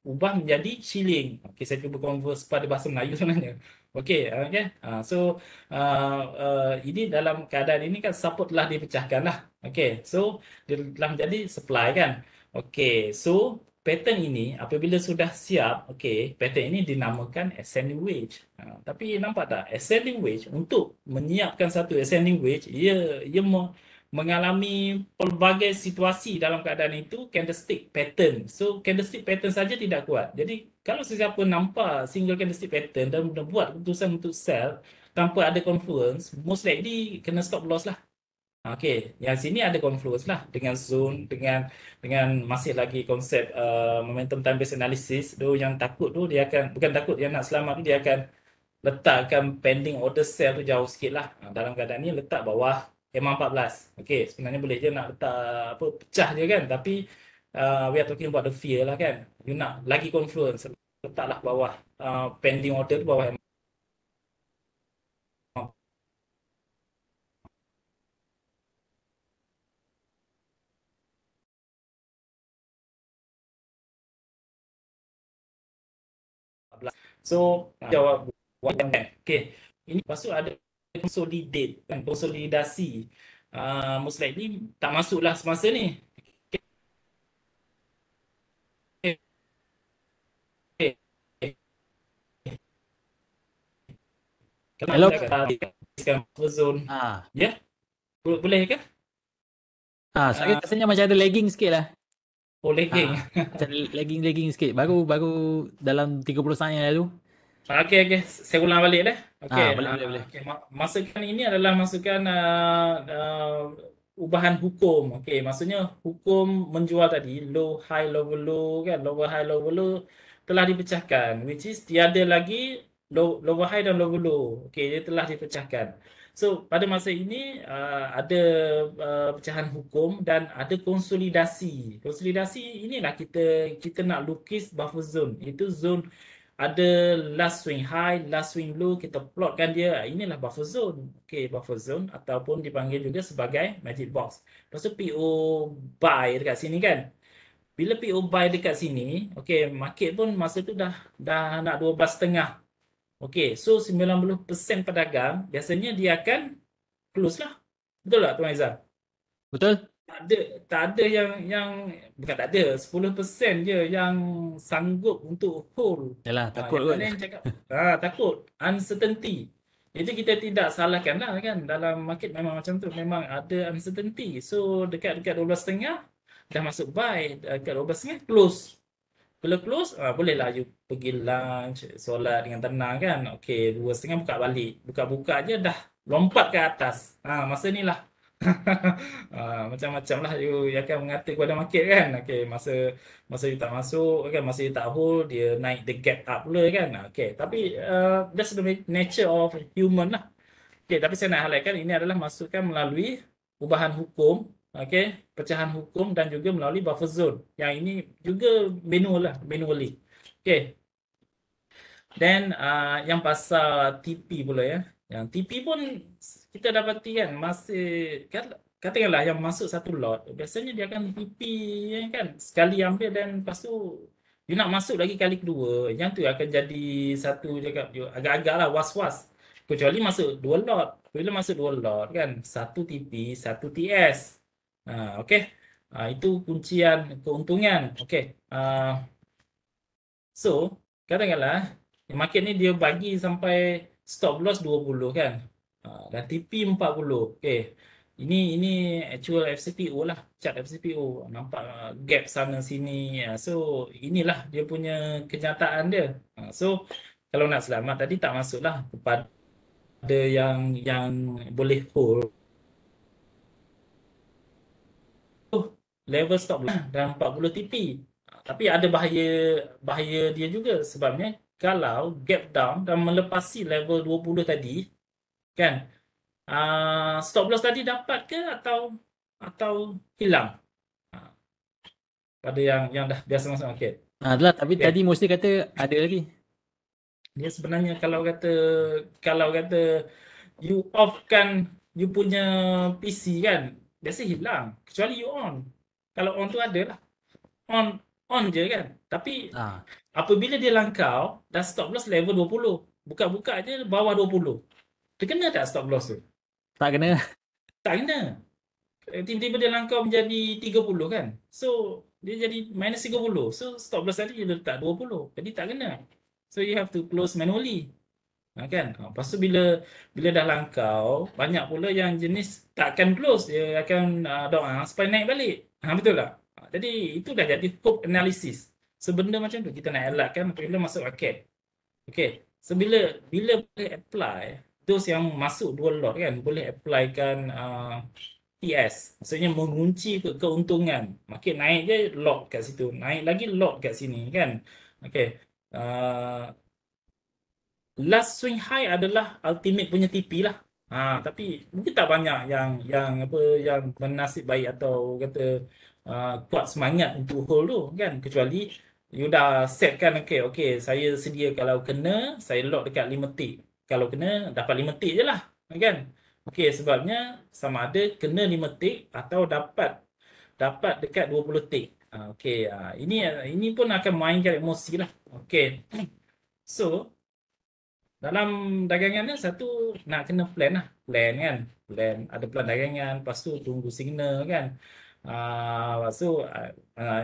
ubah menjadi shilling. Okey, saya cuba converse pada bahasa Melayu sebenarnya. Okey, okey. So ini dalam keadaan ini kan support telah dipecahkan lah. Okey, so dia telah menjadi supply kan. Okey, so pattern ini apabila sudah siap, okey, pattern ini dinamakan ascending wedge. Tapi nampak tak, ascending wedge untuk menyiapkan satu ascending wedge, ia mengalami pelbagai situasi dalam keadaan itu candlestick pattern. So candlestick pattern saja tidak kuat. Jadi kalau sesiapa nampak single candlestick pattern dan buat keputusan untuk sell tanpa ada confluence, most likely kena stop loss lah. Okey, yang sini ada confluence lah dengan zone, dengan masih lagi konsep momentum time based analysis. Tu yang takut tu dia akan, bukan takut, yang nak selamat tu dia akan letakkan pending order sell tu jauh sikit lah. Dalam keadaan ni letak bawah MA14. Okey, sebenarnya boleh je nak letak apa, pecah je kan, tapi we are talking about the fear lah kan. You nak lagi confluence, letaklah bawah pending order tu bawah MA14. So jawab okey. Ini lepas tu ada consolidate kan, konsolidasi. Most likely tak masuklah semasa ni. Okay. Hello. Zone. Ya? Boleh ke? Saya rasanya macam ada lagging sikit lah. Oh, lagging. Macam lagging sikit. Baru dalam 30 saat yang lalu. Okey. Saya ulang balik dah. Okey. Boleh. Okay. Masukan ini adalah masukan ubahan hukum. Okey, maksudnya hukum menjual tadi low high low kan, lower high lower low telah dipecahkan, which is tiada lagi lower high dan lower low. Okey, dia telah dipecahkan. So pada masa ini ada pecahan hukum dan ada konsolidasi. Konsolidasi inilah kita nak lukis buffer zone. Itu zone ada last swing high, last swing low, kita plotkan dia. Inilah buffer zone. Okey, buffer zone ataupun dipanggil juga sebagai magic box. Lepas tu PO buy dekat sini kan. Bila PO buy dekat sini, okey, market pun masa tu dah nak 12.5. Okey, so 90% pedagang biasanya dia akan close lah. Betul tak Tuan Aizal? Betul? Tak ada yang bukan tak ada, 10% je yang sanggup untuk hold. Yalah, takut Yang kot. mana yang cakap takut, uncertainty. Jadi kita tidak salahkan lah kan, dalam market memang macam tu, memang ada uncertainty. So dekat-dekat 12.5 dah masuk buy, dekat 12.5 close. Bila close, bolehlah you pergi lunch, solat dengan tenang kan. Okey, 2.30 buka balik. Buka-buka je dah lompat ke atas. Masa ni lah. Macam-macam lah you akan mengata kepada market kan. Okey, masa masa you tak masuk kan, masa you tak hold, dia naik the gap up pula kan. Okey, tapi that's the nature of human lah. Okey, tapi saya nak highlightkan ini adalah masukan melalui perubahan hukum, okey, pecahan hukum dan juga melalui buffer zone. Yang ini juga manual lah, manually. Okey. Dan yang pasal TP pula ya. Yang TP pun kita dapati kan masih katakanlah yang masuk satu lot, biasanya dia akan TP ya kan. Sekali ambil dan lepas tu dia nak masuk lagi kali kedua. Yang tu akan jadi satu cakap agak-agak lah was-was. Kecuali masuk dua lot. Bila masuk dua lot kan, satu TP, satu TS. Okey. Itu kuncian keuntungan. Okey. So, katakanlah market ni dia bagi sampai stop loss 20 kan. Dan TP 40. Okey. Ini actual FCPO lah, chart FCPO. Nampak gap sana sini. So, inilah dia punya kenyataan dia. So, kalau nak selamat tadi tak masuklah kepada yang boleh hold level stop loss dan 40 TP. Tapi ada bahaya dia juga sebabnya kalau gap down dan melepasi level 20 tadi kan, stop loss tadi dapat ke atau hilang pada yang dah biasa masuk market. Adalah, tapi Okay. tadi Musti kata ada lagi. Dia sebenarnya kalau kata you off kan you punya PC kan, biasa hilang kecuali you on. Kalau on tu ada lah. On je kan. Tapi Ah, apabila dia langkau, dah stop loss level 20. Buka-buka je bawah 20. Terkena tak stop loss tu? tak kena. Tak kena. Tiba-tiba dia langkau menjadi 30 kan. So, dia jadi minus 30. So, stop loss tadi dia letak 20. Jadi tak kena. So, you have to close manually. Kan? Lepas tu bila dah langkau, banyak pula yang jenis takkan close. Dia akan doa supaya naik balik. Betul tak? Jadi, itu dah jadi hook analysis. Sebenda macam tu kita nak elakkan apabila masuk market. Okey. So bila boleh apply, those yang masuk dua lot kan boleh applykan TS. Maksudnya mengunci keuntungan. Market naik je lot kat situ, naik lagi lot kat sini kan. Okey. Uh, Last swing high adalah ultimate punya TP lah. Tapi mungkin tak banyak yang bernasib baik atau kata kuat semangat untuk hold tu kan, kecuali you dah set kan, okey saya sedia kalau kena saya lock dekat 5 tick. Kalau kena dapat 5 tick je lah kan. Okey, sebabnya sama ada kena 5 tick atau dapat dekat 20 tick. Okey, ini pun akan mainkan emosi lah. Okey. So, dalam dagangan ni satu nak kena plan lah. Plan kan. Plan, ada plan dagangan, lepas tu tunggu signal kan. Lepas tu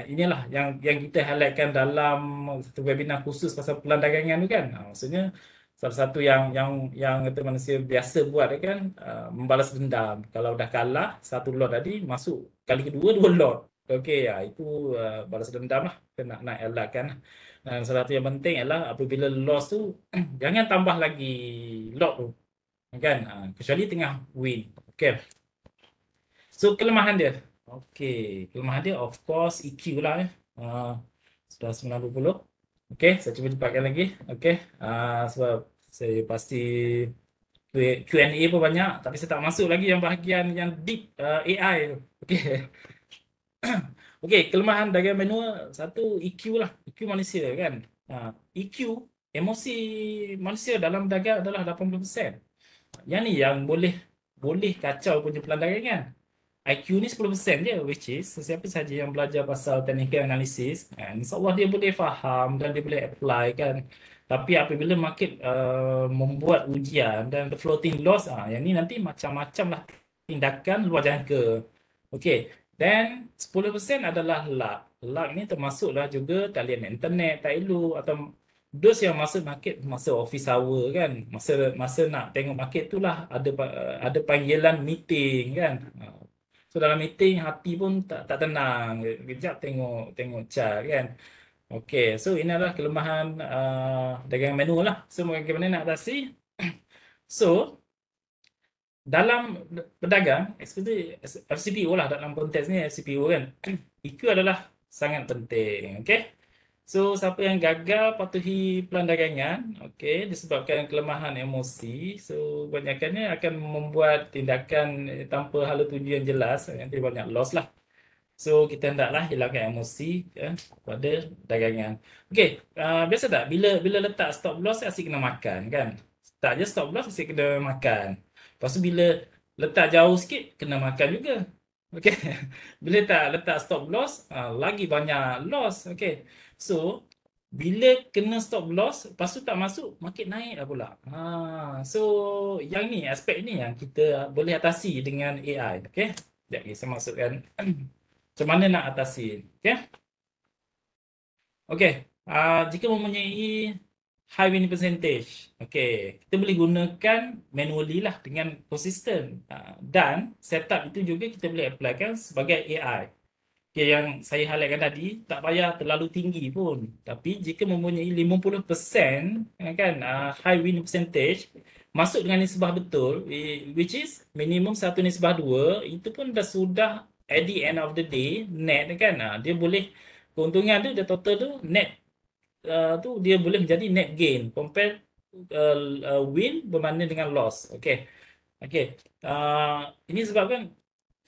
inilah yang kita highlightkan dalam satu webinar khusus pasal plan dagangan tu kan. Maksudnya salah satu yang kata manusia biasa buat kan, membalas dendam. Kalau dah kalah satu lot tadi, masuk kali kedua dua lot. Okey, itu balas dendam lah. Kita nak elakkan lah. Dan salah satu yang penting ialah apabila loss tu jangan tambah lagi lot tu kan, kecuali tengah win. Okey. So kelemahan dia. Okey, kelemahan dia of course EQ lah ya. Sudah 90. Okey, saya cuba cepatkan lagi. Okey. Sebab saya pasti Q&A pun banyak tapi saya tak masuk lagi yang bahagian yang deep AI tu. Okey. Okey, kelemahan dagangan manual satu EQ lah. EQ manusia kan. EQ emosi manusia dalam perdagangan adalah 80%. Yang ni yang boleh boleh kacau punya pelandagangan. IQ ni 10% je, which is sesiapa sahaja yang belajar pasal technical analysis, insyaAllah dia boleh faham dan dia boleh apply kan. Tapi apabila market membuat ujian dan the floating loss, yang ni nanti macam-macam lah tindakan luar jangka. Okay, dan 10% adalah luck. Luck ni termasuklah juga talian internet, tak elok atau those yang masuk market masa office hour kan, masa masa nak tengok market tu lah ada panggilan meeting kan. So dalam meeting hati pun tak tenang. Kejap tengok tengok chart kan. Okey, so ini adalah kelemahan dagangan manual lah. So bagaimana nak atasi? So dalam berdagang, especially FCPO lah dalam konteks ni FCPO kan. EQ adalah sangat penting. Okey. So, siapa yang gagal patuhi pelan dagangan, okey, disebabkan kelemahan emosi, so kebanyakannya akan membuat tindakan tanpa hala tuju yang jelas, nanti banyak loss lah. So, kita hendaklah hilangkan emosi pada dagangan. Okey, biasa tak bila bila letak stop loss asyik kena makan kan? Tak je stop loss asyik kena makan. Lepas tu bila letak jauh sikit kena makan juga. Okey. Bila tak letak stop loss, lagi banyak loss. Okey. So, bila kena stop loss, lepas tu tak masuk, market naik dah pula. So yang ni, aspek ni yang kita boleh atasi dengan AI. Okey. Sekejap lagi saya masukkan macam mana nak atasi. Okey. Okey. Jika mempunyai high winning percentage, okey, kita boleh gunakan manually lah dengan konsisten. Dan setup itu juga kita boleh applykan sebagai AI. Okay, yang saya highlightkan tadi, tak payah terlalu tinggi pun. Tapi jika mempunyai 50% kan, high win percentage, masuk dengan nisbah betul, which is minimum 1:2, itu pun dah sudah at the end of the day, net kan. Dia boleh, keuntungan tu, dia total tu, net tu dia boleh menjadi net gain. Compare win berbanding dengan loss. Okay. Okay. Ini sebabkan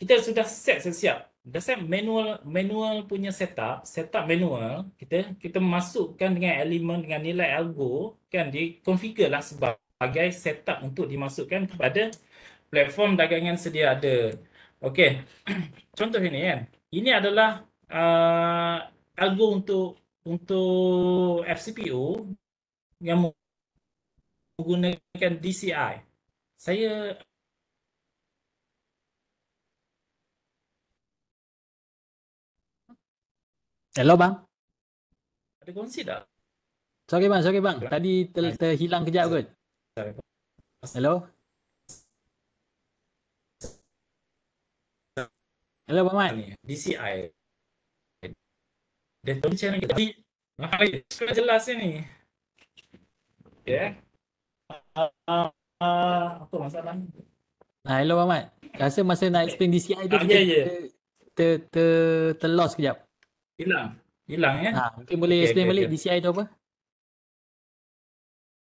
kita sudah set sesiap. Dah set manual punya setup manual, kita masukkan dengan elemen dengan nilai algo kan, dikonfigure lah sebagai setup untuk dimasukkan kepada platform dagangan sedia ada. Okey. Contoh ini kan. Ini adalah algo untuk FCPO yang menggunakan DCI. Saya Hello bang. ada kongsi tak? Sorry bang. Tadi terhilang kejap kot. Hello. Hello Bang Mat. Ni DCI. Dia tahu channel kita. Sudah jelas ni. Ya. Apa masalah ni? Hello Bang Mat. Rasa masa nak explain DCI tu kita Ya. terlost kejap. Hilang ya. Mungkin boleh explain balik DCI tu apa?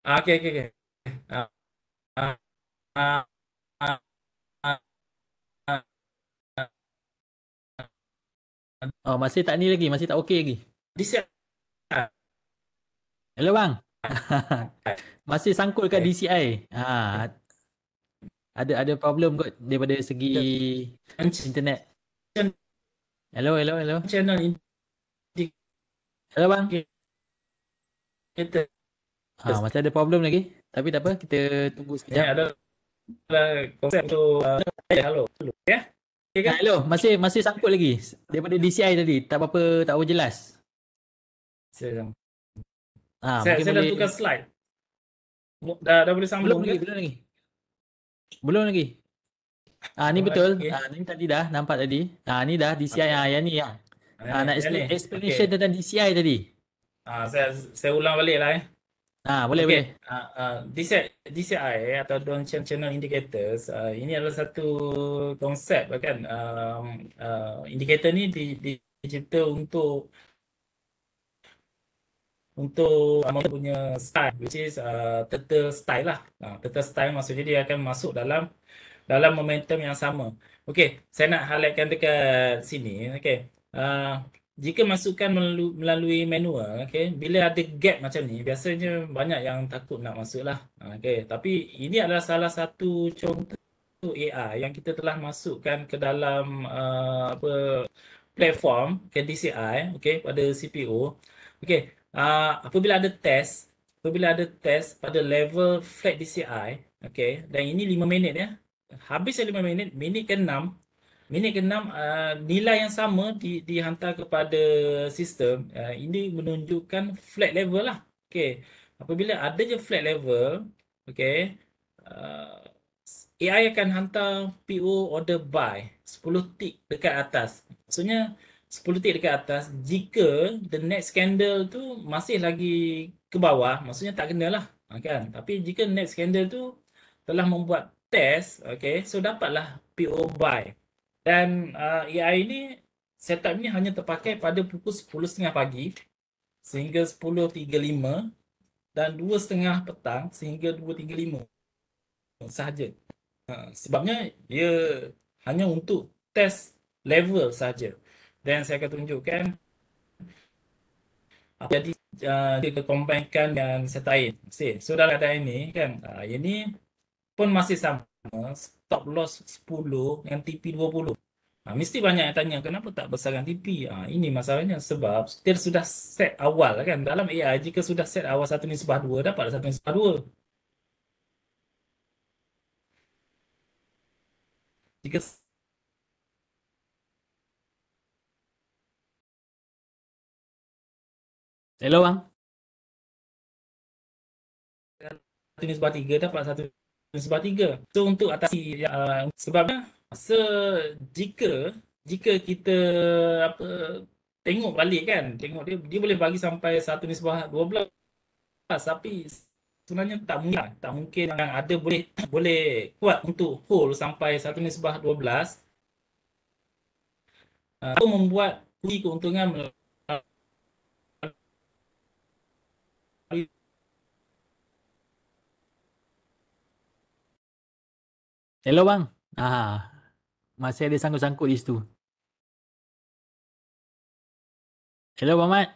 Okey. Ah, ah, ah, ah, ah, ah, Oh, masih tak ni lagi, masih tak okey lagi. DCI. Hello bang. Masih sangkut kat DCI. Ada problem kot daripada segi internet. Hello. Channel Hello bang. indicator. Masih ada problem lagi. Tapi tak apa, kita tunggu Ini sekejap. adalah konsep untuk halo. Ya. Okay, kan? Hello, masih sangkut lagi daripada DCI tadi. Tak apa jelas. Saya Mungkin dah boleh. tukar slide. Dah boleh sambung ke? Belum lagi. Ni betul. Okay. Ni tadi dah nampak tadi. Ni dah DCI. Yang ni ya. Nak explanation tentang DCI tadi. Saya ulang balik lah. Boleh. DCI atau Down Channel Indicators, ini adalah satu konsep kan. Indikator ni dicipta untuk punya style, which is turtle style lah. Turtle style maksudnya dia akan masuk dalam momentum yang sama. Okey, saya nak highlightkan dekat sini. Okey. jika masukkan melalui manual, okay, bila ada gap macam ni, biasanya banyak yang takut nak masuk lah. Okay. Tapi ini adalah salah satu contoh AI yang kita telah masukkan ke dalam apa platform ke DCI, okay, pada CPU. Okay. Apabila ada test pada level flat DCI, okay, dan ini 5 minit ya. Habis 5 minit, minit ke-6 nilai yang sama dihantar kepada sistem. Ini menunjukkan flat level lah. Okey. Apabila ada je flat level, okey, uh, AI akan hantar PO order buy 10 tick dekat atas. Maksudnya 10 tick dekat atas, jika the next candle tu masih lagi ke bawah, maksudnya tak kena lah. Kan? Tapi jika next candle tu telah membuat test, okay, so dapatlah PO buy. Dan AI ini, setup ini hanya terpakai pada pukul 10.30 pagi sehingga 10.35 dan 2.30 petang sehingga 2.35 sahaja. Sebabnya dia hanya untuk test level sahaja. Dan saya akan tunjukkan apa jadi dia combine-kan dengan setain. So dalam keadaan ini kan, ini pun masih sama, stop loss 10 dengan TP 20. Mesti banyak yang tanya kenapa tak besarkan TP. Ini masalahnya sebab dia sudah set awal kan. Dalam AI, jika sudah set awal 1/2, dapat 1/2. Jika Hello bang. 1/3, dapat 1/3. So untuk atasi sebabnya jika jika kita apa tengok balik kan, tengok dia boleh bagi sampai 1/12, tapi sebenarnya tak mungkin yang ada boleh boleh kuat untuk hold sampai 1/12. Itu membuat rugi keuntungan melalui Hello bang. Masih ada sangkut-sangkut di situ. Hello Bang Mat.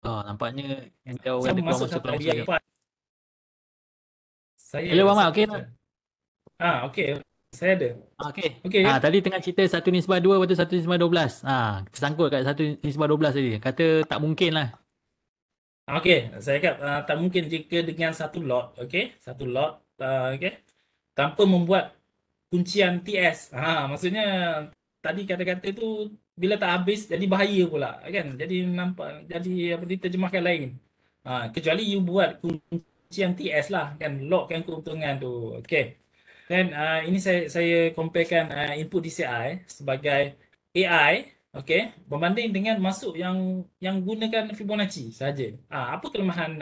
Oh, nampaknya yang jauh saya ada masuk keluar sampai masuk dia je. empat. Saya Hello Bang Mat, saya okey tak? ada. Okey, saya ada. Okey. Okey ya. Tadi tengah cerita 1/2, lepas tu 1/12. Tersangkut kat 1/12 tadi. Kata tak mungkin lah. Okey, saya cakap tak mungkin jika dengan satu lot, okey, satu lot, okey, tanpa membuat kuncian TS. Maksudnya tadi kata-kata tu bila tak habis jadi bahaya pula kan. Jadi nampak jadi apa diterjemahkan lain. Kecuali you buat kuncian TS lah kan, lockkan keuntungan tu. Okey. Dan ini saya comparekan input DCI sebagai AI, okey, berbanding dengan masuk yang gunakan Fibonacci saja. Apa kelemahan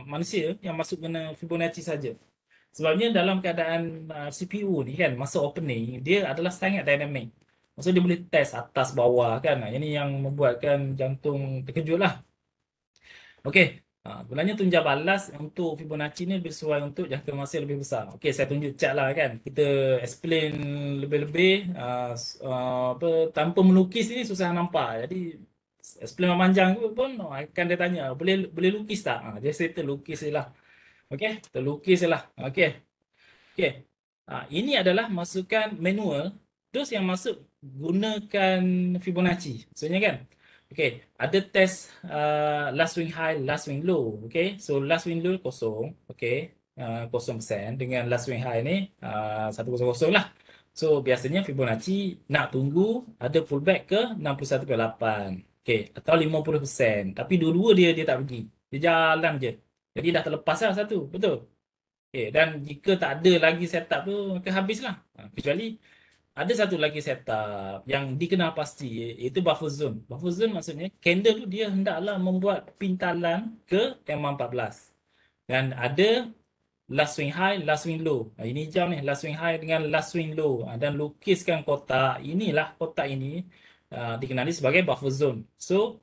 manusia yang masuk guna Fibonacci saja? Sebabnya dalam keadaan CPU ni kan, masa opening dia adalah sangat dynamic. Maksudnya dia boleh test atas bawah kan. Ini yang membuatkan jantung terkejut lah. Okey. Gunanya tunjang balas untuk Fibonacci ni lebih sesuai untuk jangka masa yang lebih besar. Okey, saya tunjuk chart lah kan. Kita explain lebih-lebih apa tanpa melukis ini susah nampak. Jadi explain panjang pun akan dia tanya, boleh boleh lukis tak? Dia saya terlukis je lah. Okey, terlukis je lah. Okey. Okey. Ini adalah masukan manual. Terus yang masuk gunakan Fibonacci. Maksudnya kan? Okey, ada test last swing high, last swing low. Okey, so last swing low kosong. Okey, 0% dengan last swing high ni 100 lah. So biasanya Fibonacci nak tunggu ada pullback ke 61.8. Okey, atau 50%. Tapi dua-dua dia tak pergi. Dia jalan je. Jadi dah terlepas lah satu. Betul? Okay, dan jika tak ada lagi setup tu, maka habislah. Kecuali ada satu lagi setup yang dikenal pasti, iaitu buffer zone. Buffer zone maksudnya candle tu dia hendaklah membuat pintalan ke M14. Dan ada last swing high, last swing low. Ini jam ni, last swing high dengan last swing low. Dan lukiskan kotak, inilah kotak ini dikenali sebagai buffer zone. So,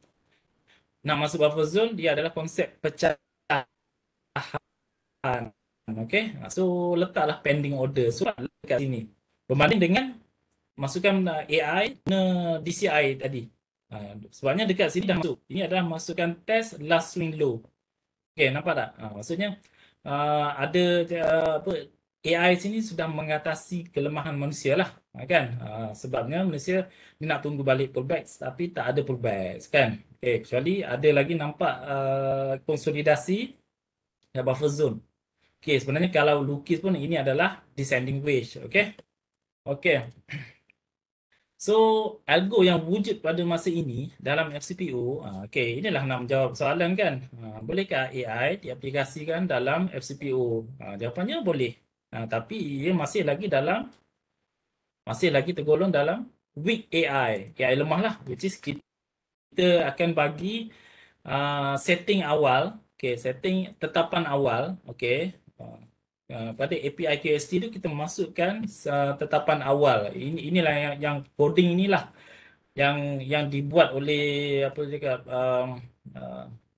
nak masuk buffer zone, dia adalah konsep pecahan. Okay, so letaklah pending order. So dekat sini. Berbanding dengan masukkan AI DCI tadi. Sebabnya dekat sini dah masuk. Ini adalah masukkan test last swing low. Okey, nampak tak? Maksudnya ada apa, AI sini sudah mengatasi kelemahan manusia lah, kan? Sebabnya manusia dia nak tunggu balik pullback tapi tak ada pullback, kan? Okey, kecuali ada lagi nampak konsolidasi buffer zone. Okey, sebenarnya kalau lukis pun ini adalah descending wedge, okey? Okey. So, algo yang wujud pada masa ini dalam FCPO, okey, inilah nak menjawab soalan kan. Bolehkah AI diaplikasikan dalam FCPO? Jawapannya boleh. Tapi ia masih lagi tergolong dalam weak AI lemah lah, which is kita akan bagi setting awal, setting tetapan awal, pada API QST tu kita masukkan tetapan awal. Inilah yang coding inilah yang dibuat oleh apa cakap uh,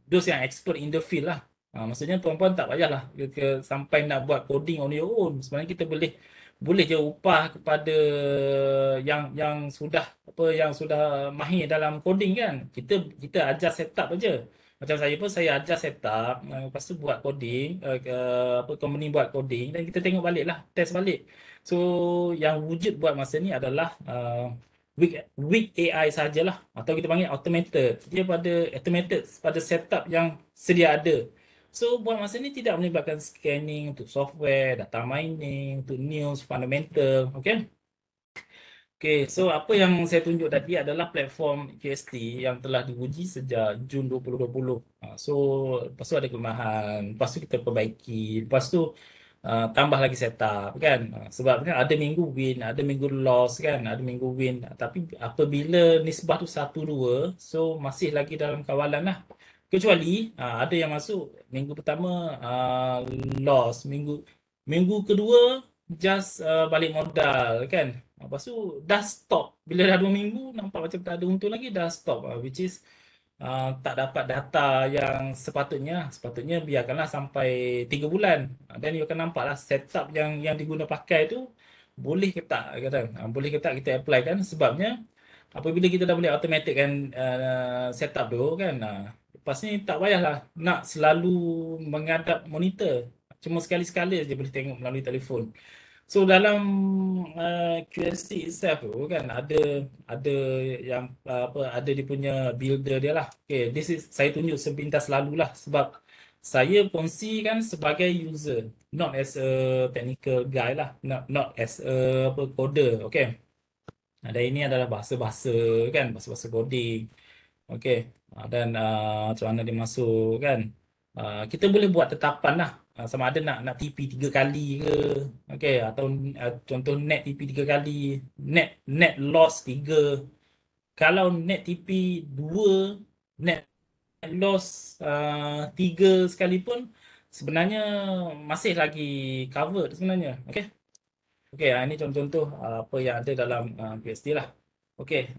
those yang expert in the field lah. Maksudnya tuan-puan tak payahlah sampai nak buat coding on your own. Sebenarnya kita boleh je upah kepada yang sudah mahir dalam coding kan. Kita ajar setup aja. Macam saya pun saya ajar setup, lepas tu buat coding, apa company buat coding dan kita tengok balik lah, test balik. So yang wujud buat masa ni adalah weak AI sajalah, atau kita panggil automated. Dia automated pada setup yang sedia ada. So buat masa ni tidak melibatkan scanning untuk software, data mining, untuk news, fundamental, okay? Okay, so apa yang saya tunjuk tadi adalah platform QST yang telah diuji sejak Jun 2020. So, lepas tu ada kelemahan, lepas tu kita perbaiki, lepas tu tambah lagi setup kan. Sebabnya ada minggu win, ada minggu loss kan, ada minggu win. Tapi apabila nisbah tu 1-2, so masih lagi dalam kawalan lah. Kecuali ada yang masuk minggu pertama loss, minggu kedua just balik modal kan. Lepas tu dah stop. Bila dah 2 minggu nampak macam tak ada untung lagi, dah stop. Which is tak dapat data yang sepatutnya biarkanlah sampai 3 bulan. Dan you akan nampak lah setup yang diguna pakai tu boleh ke tak kata. Boleh ke tak kita apply kan, sebabnya apabila kita dah boleh automatic kan setup tu kan, lepas ni tak payahlah nak selalu menghadap monitor. Cuma sekali-sekala je boleh tengok melalui telefon. So dalam QST itself tu kan ada yang ada dia punya builder dia lah. Okay, this is saya tunjuk sepintas lalu lah sebab saya kongsi kan sebagai user, not as a technical guy lah, not as a coder. Okay. Dan ini adalah bahasa-bahasa kan, bahasa-bahasa coding. Okey. Dan macam mana dia masuk kan. Kita boleh buat tetapan lah. Sama ada nak TP 3 kali ke. Okey. Atau contoh net TP 3 kali. Net loss 3. Kalau net TP 2, net loss 3 sekalipun, sebenarnya masih lagi covered sebenarnya. Okey. Okey, ini contoh-contoh apa yang ada dalam PSD lah. Okey,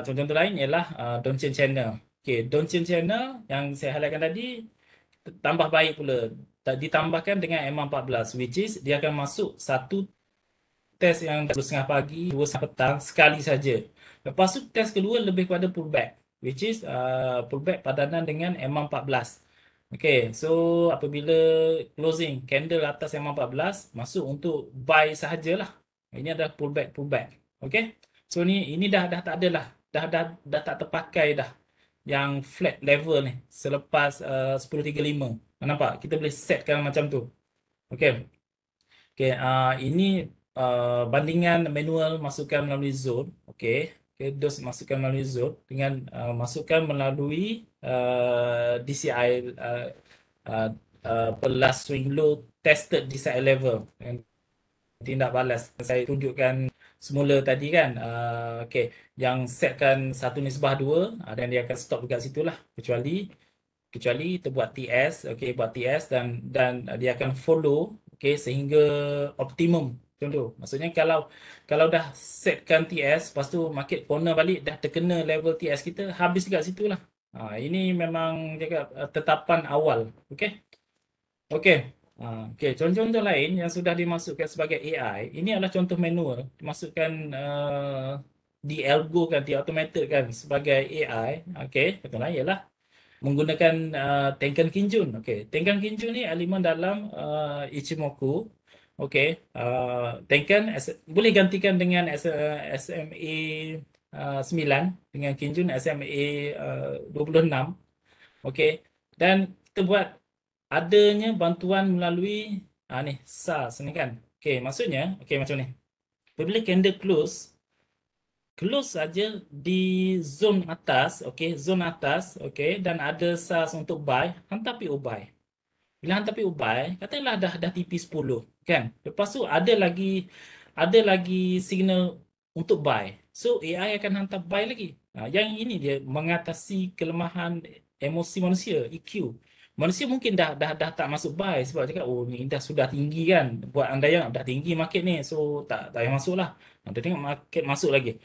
contoh-contoh lain ialah Donchian Channel. Okey, Donchian Channel yang saya highlightkan tadi tambah baik pula. Ditambahkan dengan M14, which is dia akan masuk satu test yang 2.30 pagi, 2.30 petang sekali saja. Lepas tu test kedua lebih kepada pullback, which is pullback padanan dengan M14. Okay, so apabila closing candle atas M14 masuk untuk buy sahajalah. Ini adalah pullback. Okay, so ini dah tak ada lah, dah tak terpakai dah yang flat level ni selepas 10.35. Nampak? Kita boleh setkan macam tu. Okay. Okay, ini bandingan manual masukkan melalui zone. Okay, dos masukkan melalui zone dengan masukkan melalui DCI last swing low tested DCI level. Tindak balas saya tunjukkan semula tadi kan. Okay, yang setkan 1/2 dan dia akan stop dekat situlah, kecuali kita buat TS, okey, buat TS dan dia akan follow, okey, sehingga optimum. Contoh, maksudnya kalau dah setkan TS, lepas tu market corner balik dah terkena level TS kita, habis dekat situlah. Ini memang cakap tetapan awal, okey. Okey. Okey, contoh-contoh lain yang sudah dimasukkan sebagai AI, ini adalah contoh manual, dimasukkan dialgokan, diautomated sebagai AI. Okey, contohnya ialah menggunakan Tenkan Kinjun. Okey, Tenkan Kinjun ni elemen dalam Ichimoku. Okey, Tenkan boleh gantikan dengan SMA 9 dengan Kinjun SMA 26. Okey, dan kita buat adanya bantuan melalui ni SARS ni kan. Okey, maksudnya okey macam ni. Apabila candle close saja di zone atas, okey, zone atas, okey, dan ada SARS untuk buy, hantar PO buy. Bila hantar PO buy, katakanlah dah TP 10 kan. Lepas tu ada lagi signal untuk buy. So AI akan hantar buy lagi. Yang ini dia mengatasi kelemahan emosi manusia, EQ. Manusia mungkin dah tak masuk buy sebab cakap oh ni dah sudah tinggi kan. Buat andaian dah tinggi market ni, so tak payah masuk lah. Dia tengok market masuk lagi.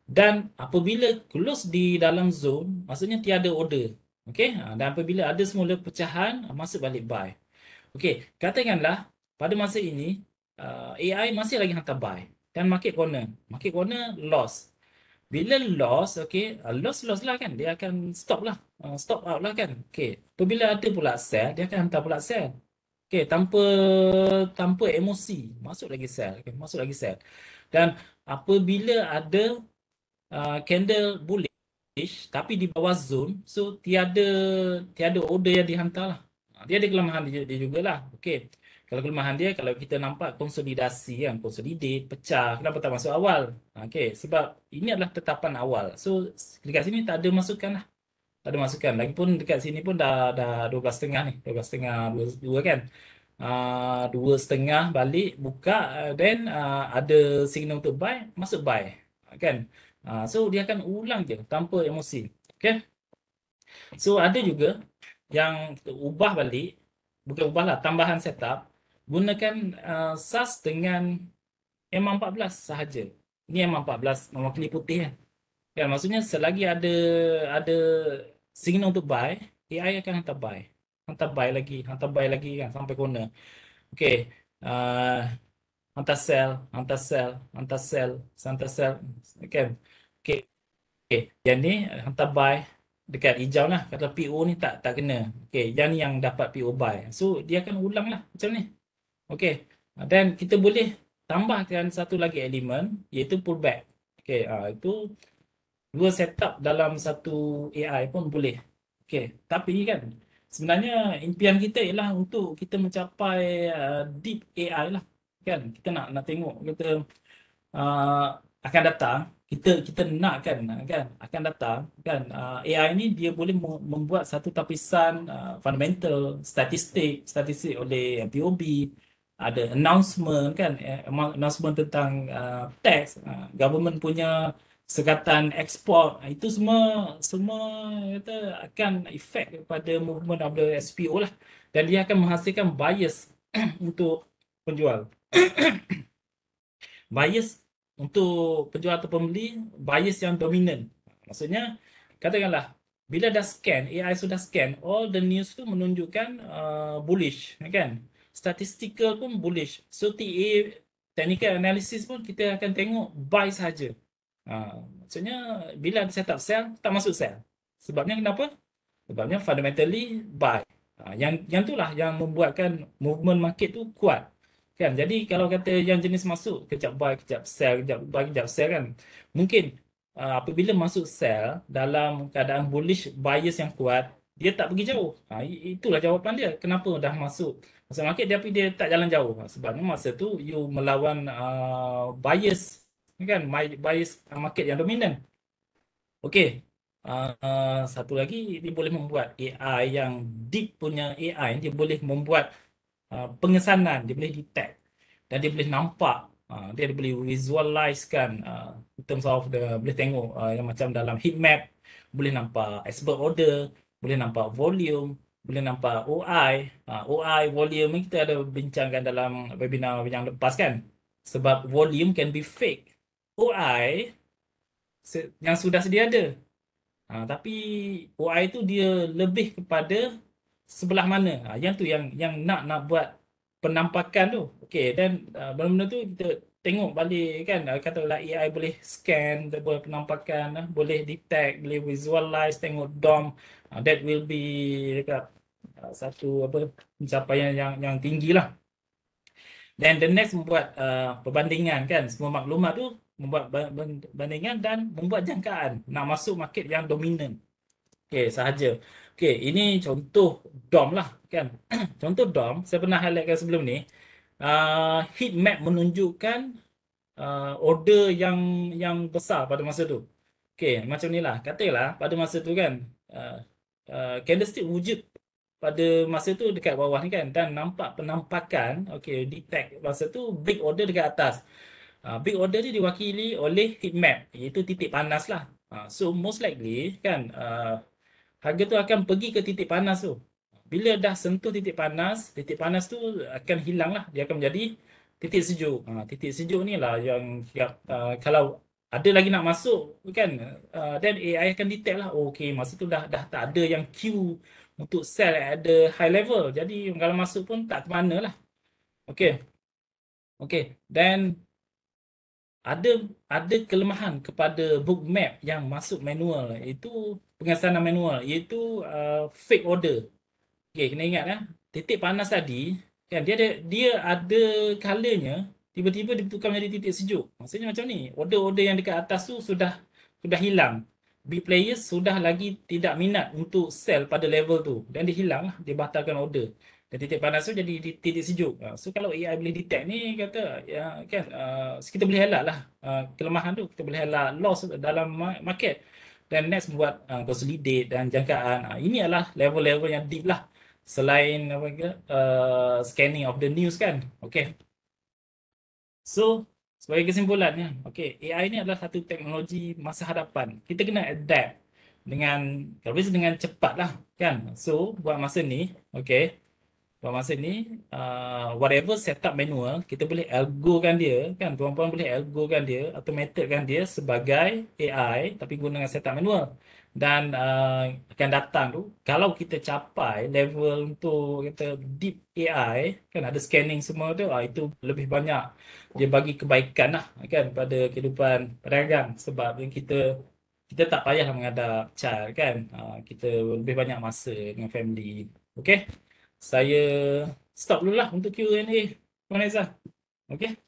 Dan apabila close di dalam zone, maksudnya tiada order. Okey, dan apabila ada semula pecahan, masuk balik buy. Okey, katakanlah pada masa ini AI masih lagi hantar buy dan market corner. Market corner loss. Bila loss, okey, loss lah kan, dia akan stop lah, stop out lah kan. Okey, apabila ada pula sell, dia akan hantar pula sell. Okey, tanpa tanpa emosi, masuk lagi sell, okay, masuk lagi sell. Dan apabila ada candle bullish tapi di bawah zone, so tiada order yang dihantar lah. Dia ada kelemahan dia jugalah. Okey. Kalau kelemahan dia, kalau kita nampak konsolidasi kan, consolidate, pecah, kenapa tak masuk awal? Okey, sebab ini adalah tetapan awal. So dekat sini tak ada masukan lah. Tak ada masukan. Lagipun dekat sini pun dah 12.30 ni, 12.30, 2 kan. 2.30 balik buka, then ada signal untuk buy, masuk buy kan. So dia akan ulang je tanpa emosi. Okay. So ada juga yang ubah balik, bukan ubah lah, tambahan setup, gunakan SAS dengan M14 sahaja. Ini M14 mewakili putih kan. Kan maksudnya selagi ada signal untuk buy, AI akan hantar buy lagi kan sampai corner. Okey. Uh, Hantar sell, hantar sell, hantar sell, hantar sell. Kan? Okey. Okey. Yang ni hantar buy dekat hijau lah. Kata PO ni tak kena. Okey, yang ni yang dapat PO buy. So dia akan ulang lah macam ni. Okey. Dan kita boleh tambahkan satu lagi elemen iaitu pullback. Okey, itu dua setup dalam satu AI pun boleh. Okey, tapi kan sebenarnya impian kita ialah untuk kita mencapai deep AI lah. Kan? Kita nak tengok kita uh, akan datang, kita nakkan kan akan datang kan AI ni dia boleh membuat satu tapisan fundamental statistik oleh POB, ada announcement kan, announcement tentang tax, government punya sekatan ekspor, itu semua kata akan efek kepada movement of the SPO lah, dan dia akan menghasilkan bias untuk penjual. Bias untuk penjual atau pembeli, bias yang dominan. Maksudnya, katakanlah, bila dah scan, AI sudah scan, all the news tu menunjukkan bullish, kan? Statistical pun bullish. So, TA, technical analysis pun kita akan tengok buy saja. Maksudnya, bila ada setup sell, tak masuk sell. Sebabnya kenapa? Sebabnya fundamentally buy. Yang itulah yang membuatkan movement market tu kuat. Kan? Jadi kalau kata yang jenis masuk, kejap buy, kejap sell, kejap buy, kejap sell kan. Mungkin apabila masuk sell dalam keadaan bullish bias yang kuat, dia tak pergi jauh. Itulah jawapan dia. Kenapa dah masuk market tapi dia tak jalan jauh? Sebabnya masa tu you melawan bias, kan? Bias market yang dominan. Okey. Satu lagi, dia boleh membuat AI yang deep punya AI, dia boleh membuat pengesanan, dia boleh detect dan dia boleh nampak, dia boleh visualize kan, in terms of boleh tengok yang macam dalam heat map, boleh nampak expert order, boleh nampak volume, boleh nampak OI. OI volume ni kita ada bincangkan dalam webinar yang lepas kan, sebab volume can be fake, OI yang sudah sedia ada. Tapi OI tu dia lebih kepada sebelah mana. Yang tu yang nak buat penampakan tu. Okey, dan benda-benda tu kita tengok balik kan, katalah AI boleh scan boleh penampakan, boleh detect, boleh visualize, tengok DOM. That will be dekat satu apa pencapaian yang tinggi lah. Dan the next membuat perbandingan kan, semua maklumat tu membuat bandingan dan membuat jangkaan nak masuk market yang dominan. Okey, sahaja. Okey, ini contoh DOM lah kan. Contoh DOM, saya pernah highlightkan sebelum ni. Heat map menunjukkan order yang besar pada masa tu. Okey, macam ni lah. Katalah pada masa tu kan, uh, candlestick wujud pada masa tu dekat bawah ni kan, dan nampak penampakan, okey, detect masa tu big order dekat atas. Big order ni diwakili oleh heat map, iaitu titik panas lah. So most likely kan, harga tu akan pergi ke titik panas tu. Bila dah sentuh titik panas tu akan hilang lah. Dia akan menjadi titik sejuk. Titik sejuk ni lah yang kalau ada lagi nak masuk kan, then AI akan detect lah. Oh, okay, masa tu dah tak ada yang queue untuk sell at the high level. Jadi kalau masuk pun tak ke mana lah. Okay. Okay. Dan ada kelemahan kepada bookmap yang masuk manual, iaitu pengesanan manual, iaitu fake order. Okey, kena ingat titik panas tadi kan, dia ada colornya, tiba-tiba ditukar menjadi titik sejuk. Maksudnya macam ni, order-order yang dekat atas tu sudah hilang. Big players sudah lagi tidak minat untuk sell pada level tu, dan dia hilang lah, dia batalkan order. Dan titik panas tu jadi titik sejuk. So kalau AI boleh detect ni, kata ya kan, kita boleh elak lah kelemahan tu, kita boleh elak loss dalam market. Dan next buat consolidate dan jangkaan. Ini adalah level-level yang deep lah, selain apa ke, scanning of the news kan. Okay. So sebagai kesimpulannya, okay, AI ni adalah satu teknologi masa hadapan. Kita kena adapt dengan, kalau bisa dengan cepat lah kan. So buat masa ni, okay, buat masa ni, whatever setup manual, kita boleh algokan dia kan, tuan-puan boleh algokan dia, automatekan dia sebagai AI tapi gunakan setup manual. Dan akan datang tu, kalau kita capai level untuk kita deep AI kan, ada scanning semua tu, itu lebih banyak dia bagi kebaikan lah kan pada kehidupan pedagang, sebab kita kita tak payah menghadap child kan. Kita lebih banyak masa dengan family. Okay, saya stop dulu lah untuk Q&A, Puan Aizah. Okay.